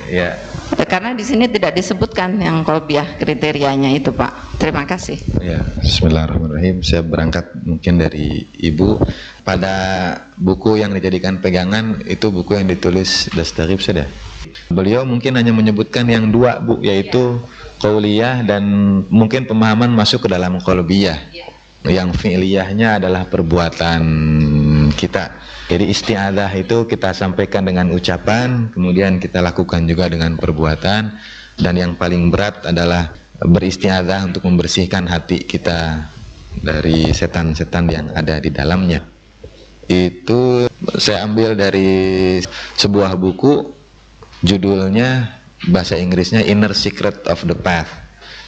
S2: Ya.
S6: Karena di sini tidak disebutkan yang qauliyah kriterianya itu Pak. Terima kasih.
S2: Ya, bismillahirrahmanirrahim. Saya berangkat mungkin dari Ibu. Pada buku yang dijadikan pegangan itu buku yang ditulis Dastarib sudah. Beliau mungkin hanya menyebutkan yang dua Bu, yaitu qauliyah dan mungkin pemahaman masuk ke dalam qalbiyah. Yang fi'liyahnya adalah perbuatan kita. Jadi isti'adzah itu kita sampaikan dengan ucapan, kemudian kita lakukan juga dengan perbuatan, dan yang paling berat adalah beristi'adzah untuk membersihkan hati kita dari setan-setan yang ada di dalamnya. Itu saya ambil dari sebuah buku, judulnya bahasa Inggrisnya Inner Secret of the Path,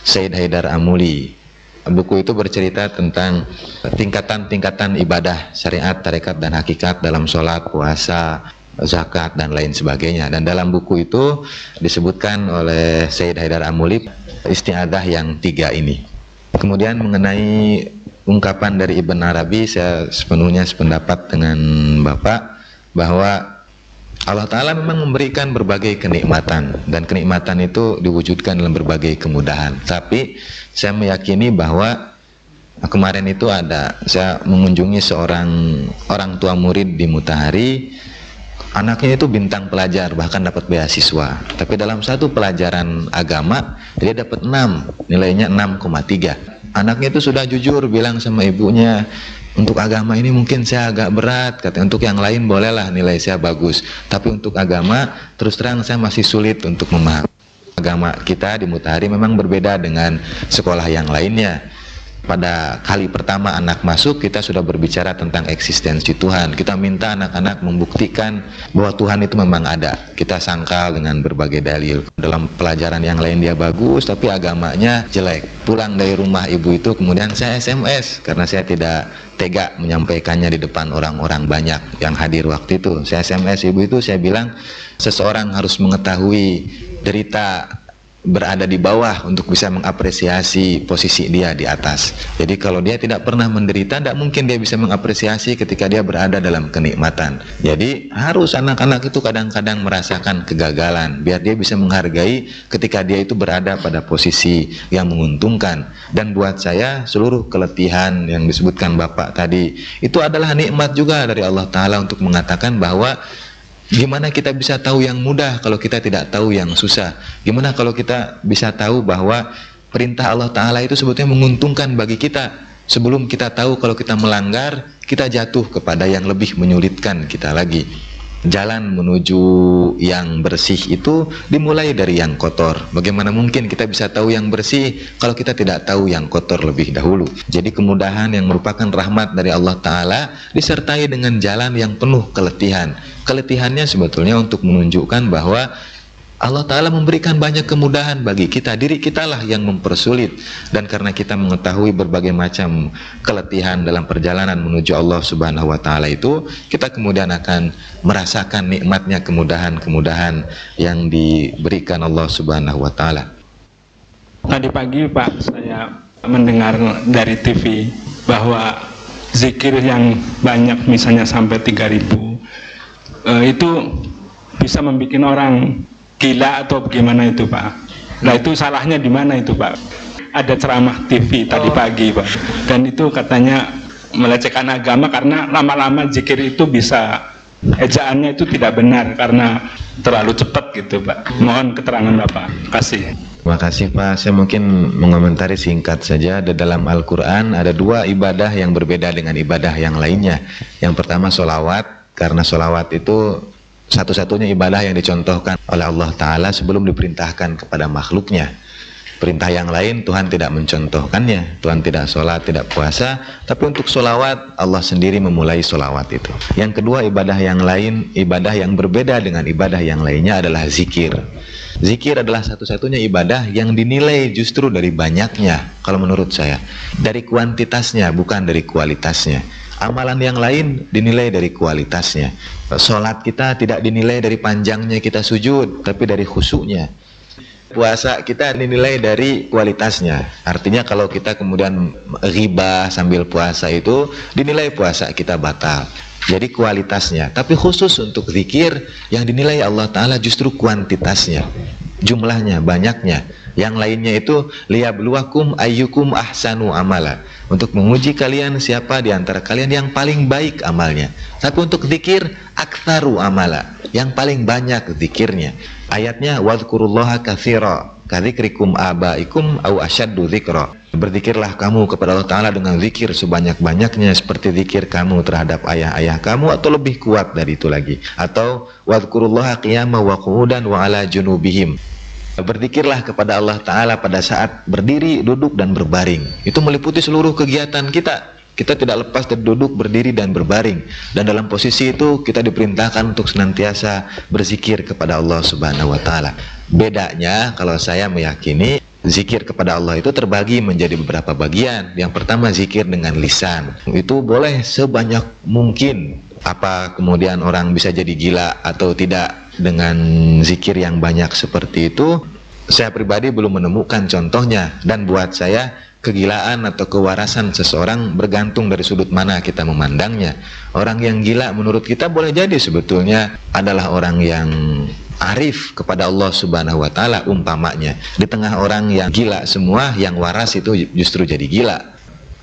S2: Said Haidar Amuli. Buku itu bercerita tentang tingkatan-tingkatan ibadah syariat, tarekat, dan hakikat dalam sholat, puasa, zakat, dan lain sebagainya. Dan dalam buku itu disebutkan oleh Said Haidar Amuli isti'adzah yang 3 ini. Kemudian mengenai ungkapan dari Ibn Arabi, saya sepenuhnya sependapat dengan Bapak bahwa Allah Ta'ala memang memberikan berbagai kenikmatan, dan kenikmatan itu diwujudkan dalam berbagai kemudahan. Tapi saya meyakini bahwa kemarin itu saya mengunjungi seorang orang tua murid di Mutahari. Anaknya itu bintang pelajar, bahkan dapat beasiswa. Tapi dalam satu pelajaran agama dia dapat 6, nilainya 6,3. Anaknya itu sudah jujur bilang sama ibunya, untuk agama ini mungkin saya agak berat, katanya. Untuk yang lain bolehlah nilai saya bagus, tapi untuk agama terus terang saya masih sulit untuk memahami. Agama kita di Mutahari memang berbeda dengan sekolah yang lainnya. Pada kali pertama anak masuk, kita sudah berbicara tentang eksistensi Tuhan. Kita minta anak-anak membuktikan bahwa Tuhan itu memang ada. Kita sangkal dengan berbagai dalil. Dalam pelajaran yang lain dia bagus, tapi agamanya jelek. Pulang dari rumah ibu itu, kemudian saya SMS karena saya tidak tega menyampaikannya di depan orang-orang banyak yang hadir waktu itu. Saya SMS ibu itu, saya bilang seseorang harus mengetahui derita berada di bawah untuk bisa mengapresiasi posisi dia di atas. Jadi kalau dia tidak pernah menderita, tidak mungkin dia bisa mengapresiasi ketika dia berada dalam kenikmatan. Jadi harus anak-anak itu kadang-kadang merasakan kegagalan, biar dia bisa menghargai ketika dia itu berada pada posisi yang menguntungkan. Dan buat saya seluruh keletihan yang disebutkan Bapak tadi itu adalah nikmat juga dari Allah Ta'ala untuk mengatakan bahwa gimana kita bisa tahu yang mudah kalau kita tidak tahu yang susah? Gimana kalau kita bisa tahu bahwa perintah Allah Ta'ala itu sebetulnya menguntungkan bagi kita, sebelum kita tahu kalau kita melanggar, kita jatuh kepada yang lebih menyulitkan kita lagi. Jalan menuju yang bersih itu dimulai dari yang kotor. Bagaimana mungkin kita bisa tahu yang bersih kalau kita tidak tahu yang kotor lebih dahulu? Jadi kemudahan yang merupakan rahmat dari Allah Ta'ala disertai dengan jalan yang penuh keletihan. Keletihannya sebetulnya untuk menunjukkan bahwa Allah Ta'ala memberikan banyak kemudahan bagi kita. Diri kitalah yang mempersulit. Dan karena kita mengetahui berbagai macam keletihan dalam perjalanan menuju Allah Subhanahu wa Ta'ala itu, kita kemudian akan merasakan nikmatnya kemudahan-kemudahan yang diberikan Allah Subhanahu wa Ta'ala.
S7: Tadi pagi Pak, saya mendengar dari TV bahwa zikir yang banyak, misalnya sampai 3.000, itu bisa membuat orang gila atau bagaimana itu Pak? Nah itu salahnya di mana itu Pak? Ada ceramah TV tadi pagi Pak, dan itu katanya melecehkan agama karena lama-lama zikir itu bisa, ejaannya itu tidak benar karena terlalu cepat gitu Pak. Mohon keterangan Bapak. Terima kasih.
S2: Terima kasih Pak. Saya mungkin mengomentari singkat saja. Di dalam Al-Quran ada 2 ibadah yang berbeda dengan ibadah yang lainnya. Yang pertama sholawat, karena sholawat itu satu-satunya ibadah yang dicontohkan oleh Allah Ta'ala sebelum diperintahkan kepada makhluknya. Perintah yang lain Tuhan tidak mencontohkannya. Tuhan tidak sholat, tidak puasa, tapi untuk sholawat Allah sendiri memulai sholawat itu. Yang kedua ibadah yang lain, ibadah yang berbeda dengan ibadah yang lainnya adalah zikir. Zikir adalah satu-satunya ibadah yang dinilai justru dari banyaknya, kalau menurut saya, dari kuantitasnya bukan dari kualitasnya. Amalan yang lain dinilai dari kualitasnya. Sholat kita tidak dinilai dari panjangnya kita sujud, tapi dari khusyuknya. Puasa kita dinilai dari kualitasnya. Artinya kalau kita kemudian ghibah sambil puasa itu dinilai puasa kita batal. Jadi kualitasnya. Tapi khusus untuk zikir yang dinilai Allah Ta'ala justru kuantitasnya, jumlahnya, banyaknya. Yang lainnya itu liyabluwakum ayyukum ahsanu amala, untuk menguji kalian siapa di antara kalian yang paling baik amalnya. Tapi untuk zikir aktsaru amala, yang paling banyak zikirnya. Ayatnya wadhkurullaha katsira kadzikrikum abaikum au asyaddu dzikra. Berzikirlah kamu kepada Allah Ta'ala dengan zikir sebanyak-banyaknya seperti zikir kamu terhadap ayah-ayah kamu, atau lebih kuat dari itu lagi. Atau wadhkurullaha qiyaman wa qu'udan wa ala junubihim. Berzikirlah kepada Allah Ta'ala pada saat berdiri, duduk, dan berbaring. Itu meliputi seluruh kegiatan kita. Kita tidak lepas dari duduk, berdiri, dan berbaring. Dan dalam posisi itu kita diperintahkan untuk senantiasa berzikir kepada Allah Subhanahu wa Ta'ala. Bedanya, kalau saya meyakini, zikir kepada Allah itu terbagi menjadi beberapa bagian. Yang pertama zikir dengan lisan. Itu boleh sebanyak mungkin. Apa kemudian orang bisa jadi gila atau tidak dengan zikir yang banyak seperti itu, saya pribadi belum menemukan contohnya. Dan buat saya, kegilaan atau kewarasan seseorang bergantung dari sudut mana kita memandangnya. Orang yang gila menurut kita boleh jadi sebetulnya adalah orang yang arif kepada Allah Subhanahu wa Ta'ala umpamanya. Di tengah orang yang gila semua, yang waras itu justru jadi gila.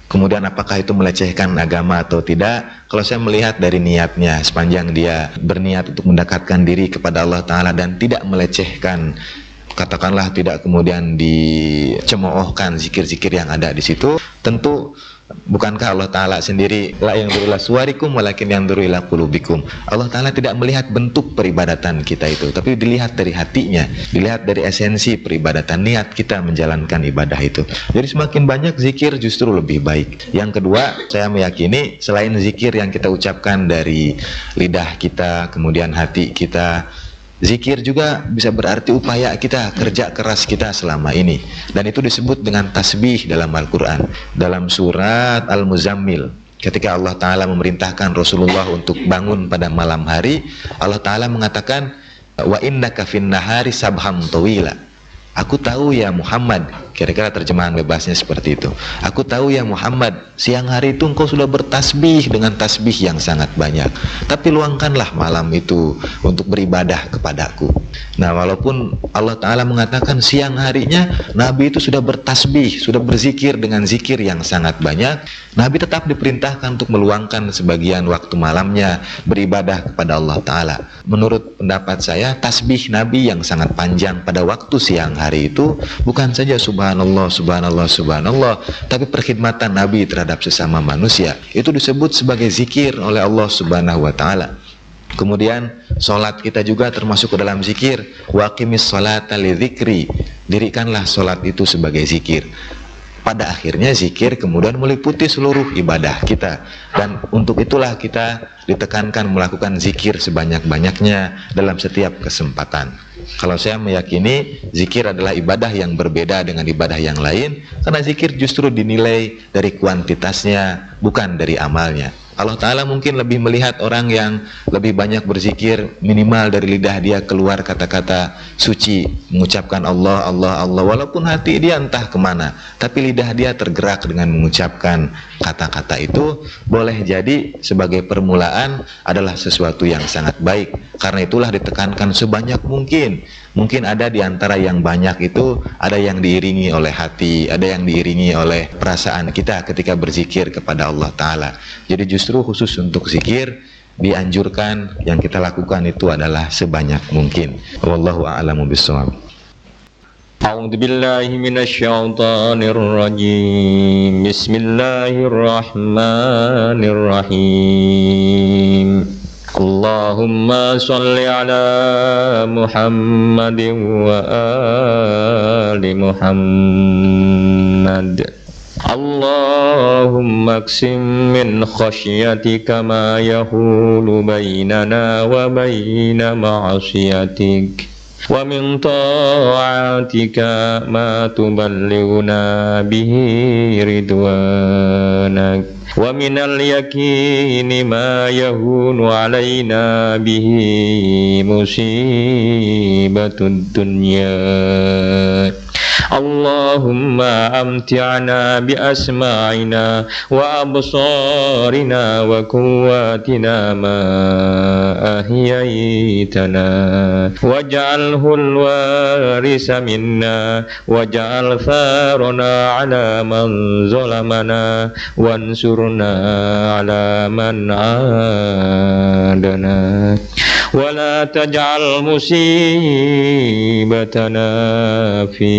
S2: Kemudian apakah itu melecehkan agama atau tidak? Kalau saya melihat dari niatnya, sepanjang dia berniat untuk mendekatkan diri kepada Allah Ta'ala dan tidak melecehkan, katakanlah tidak kemudian dicemoohkan zikir-zikir yang ada di situ, tentu bukankah Allah Ta'ala sendiri la yanzuru ila suwarikum walakin yanzuru ila qulubikum. Allah Ta'ala tidak melihat bentuk peribadatan kita itu, tapi dilihat dari hatinya, dilihat dari esensi peribadatan, niat kita menjalankan ibadah itu. Jadi semakin banyak zikir justru lebih baik. Yang kedua, saya meyakini selain zikir yang kita ucapkan dari lidah kita, kemudian hati kita, zikir juga bisa berarti upaya kita, kerja keras kita selama ini. Dan itu disebut dengan tasbih dalam Al-Quran. Dalam surat Al-Muzammil, ketika Allah Ta'ala memerintahkan Rasulullah untuk bangun pada malam hari, Allah Ta'ala mengatakan, wa innaka fin nahari sabham tawila. Aku tahu ya Muhammad, kira-kira terjemahan bebasnya seperti itu. Aku tahu ya Muhammad, siang hari itu engkau sudah bertasbih dengan tasbih yang sangat banyak. Tapi luangkanlah malam itu untuk beribadah kepadaku. Nah, walaupun Allah Ta'ala mengatakan siang harinya Nabi itu sudah bertasbih, sudah berzikir dengan zikir yang sangat banyak, Nabi tetap diperintahkan untuk meluangkan sebagian waktu malamnya beribadah kepada Allah Ta'ala. Menurut pendapat saya, tasbih Nabi yang sangat panjang pada waktu siang hari itu bukan saja subhanallah, subhanallah, subhanallah, tapi perkhidmatan Nabi terhadap sesama manusia. Itu disebut sebagai zikir oleh Allah Subhanahu wa Ta'ala. Kemudian solat kita juga termasuk ke dalam zikir. Waqimis sholata lidzikri, dirikanlah solat itu sebagai zikir. Pada akhirnya zikir kemudian meliputi seluruh ibadah kita. Dan untuk itulah kita ditekankan melakukan zikir sebanyak-banyaknya dalam setiap kesempatan. Kalau saya meyakini zikir adalah ibadah yang berbeda dengan ibadah yang lain, karena zikir justru dinilai dari kuantitasnya, bukan dari amalnya. Allah Ta'ala mungkin lebih melihat orang yang lebih banyak berzikir, minimal dari lidah dia keluar kata-kata suci, mengucapkan Allah, Allah, Allah, walaupun hati dia entah kemana, tapi lidah dia tergerak dengan mengucapkan kata-kata itu, boleh jadi sebagai permulaan adalah sesuatu yang sangat baik. Karena itulah ditekankan sebanyak mungkin. Mungkin ada di antara yang banyak itu, ada yang diiringi oleh hati, ada yang diiringi oleh perasaan kita ketika berzikir kepada Allah Ta'ala. Jadi justru khusus untuk zikir dianjurkan yang kita lakukan itu adalah sebanyak mungkin. Wallahu a'lamu bishawab.
S3: A'udzu billahi minasyaitonir rajim. Bismillahirrahmanirrahim. Allahumma sholli ala Muhammadin wa ali Muhammad. Allahumma qsim min khasyatika ma yahulu bainana wa baina ma'asiyatik.
S8: ومن طاعتك ما تبلغنا به رضوانك ومن اليقين ما يهون علينا به مصيبة الدنيا اللهم أمتعنا بأسماعنا وأبصارنا وقواتنا ما أحييتنا واجعله الوارث منا واجعل ثارنا على من ظلمنا وانصرنا على من عادنا ولا تجعل مصيبتنا في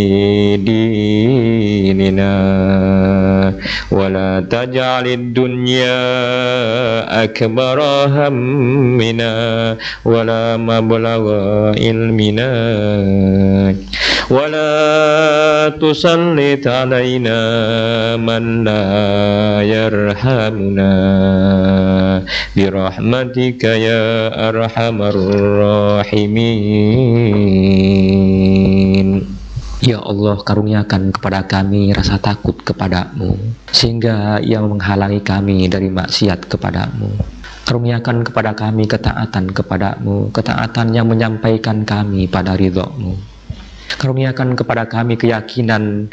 S8: ديننا ولا تجعل الدنيا أكبر همنا ولا مبلغ علمنا ولا تسلط علينا من لا يرحمنا برحمتك يا أرحم الراحمين.
S3: Ya Allah, karuniakan kepada kami rasa takut kepadamu, sehingga yang menghalangi kami dari maksiat kepadamu. Karuniakan kepada kami ketaatan kepadamu, ketaatan yang menyampaikan kami pada ridha-Mu. Karuniakan kepada kami keyakinan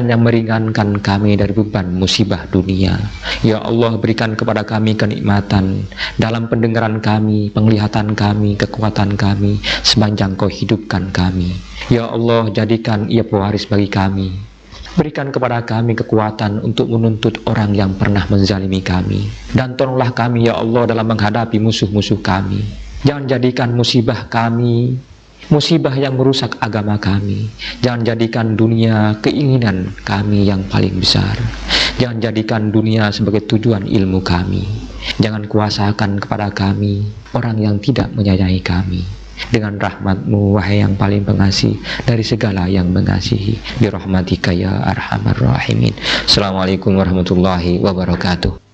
S3: yang meringankan kami dari beban musibah dunia. Ya Allah, berikan kepada kami kenikmatan dalam pendengaran kami, penglihatan kami, kekuatan kami sepanjang Kau hidupkan kami. Ya Allah, jadikan ia pewaris bagi kami. Berikan kepada kami kekuatan untuk menuntut orang yang pernah menzalimi kami. Dan tolonglah kami ya Allah dalam menghadapi musuh-musuh kami. Jangan jadikan musibah kami musibah yang merusak agama kami. Jangan jadikan dunia keinginan kami yang paling besar. Jangan jadikan dunia sebagai tujuan ilmu kami. Jangan kuasakan kepada kami orang yang tidak menyayangi kami. Dengan rahmat-Mu wahai yang paling pengasih dari segala yang mengasihi. Birahmatika ya arhamar rahimin. Assalamualaikum warahmatullahi wabarakatuh.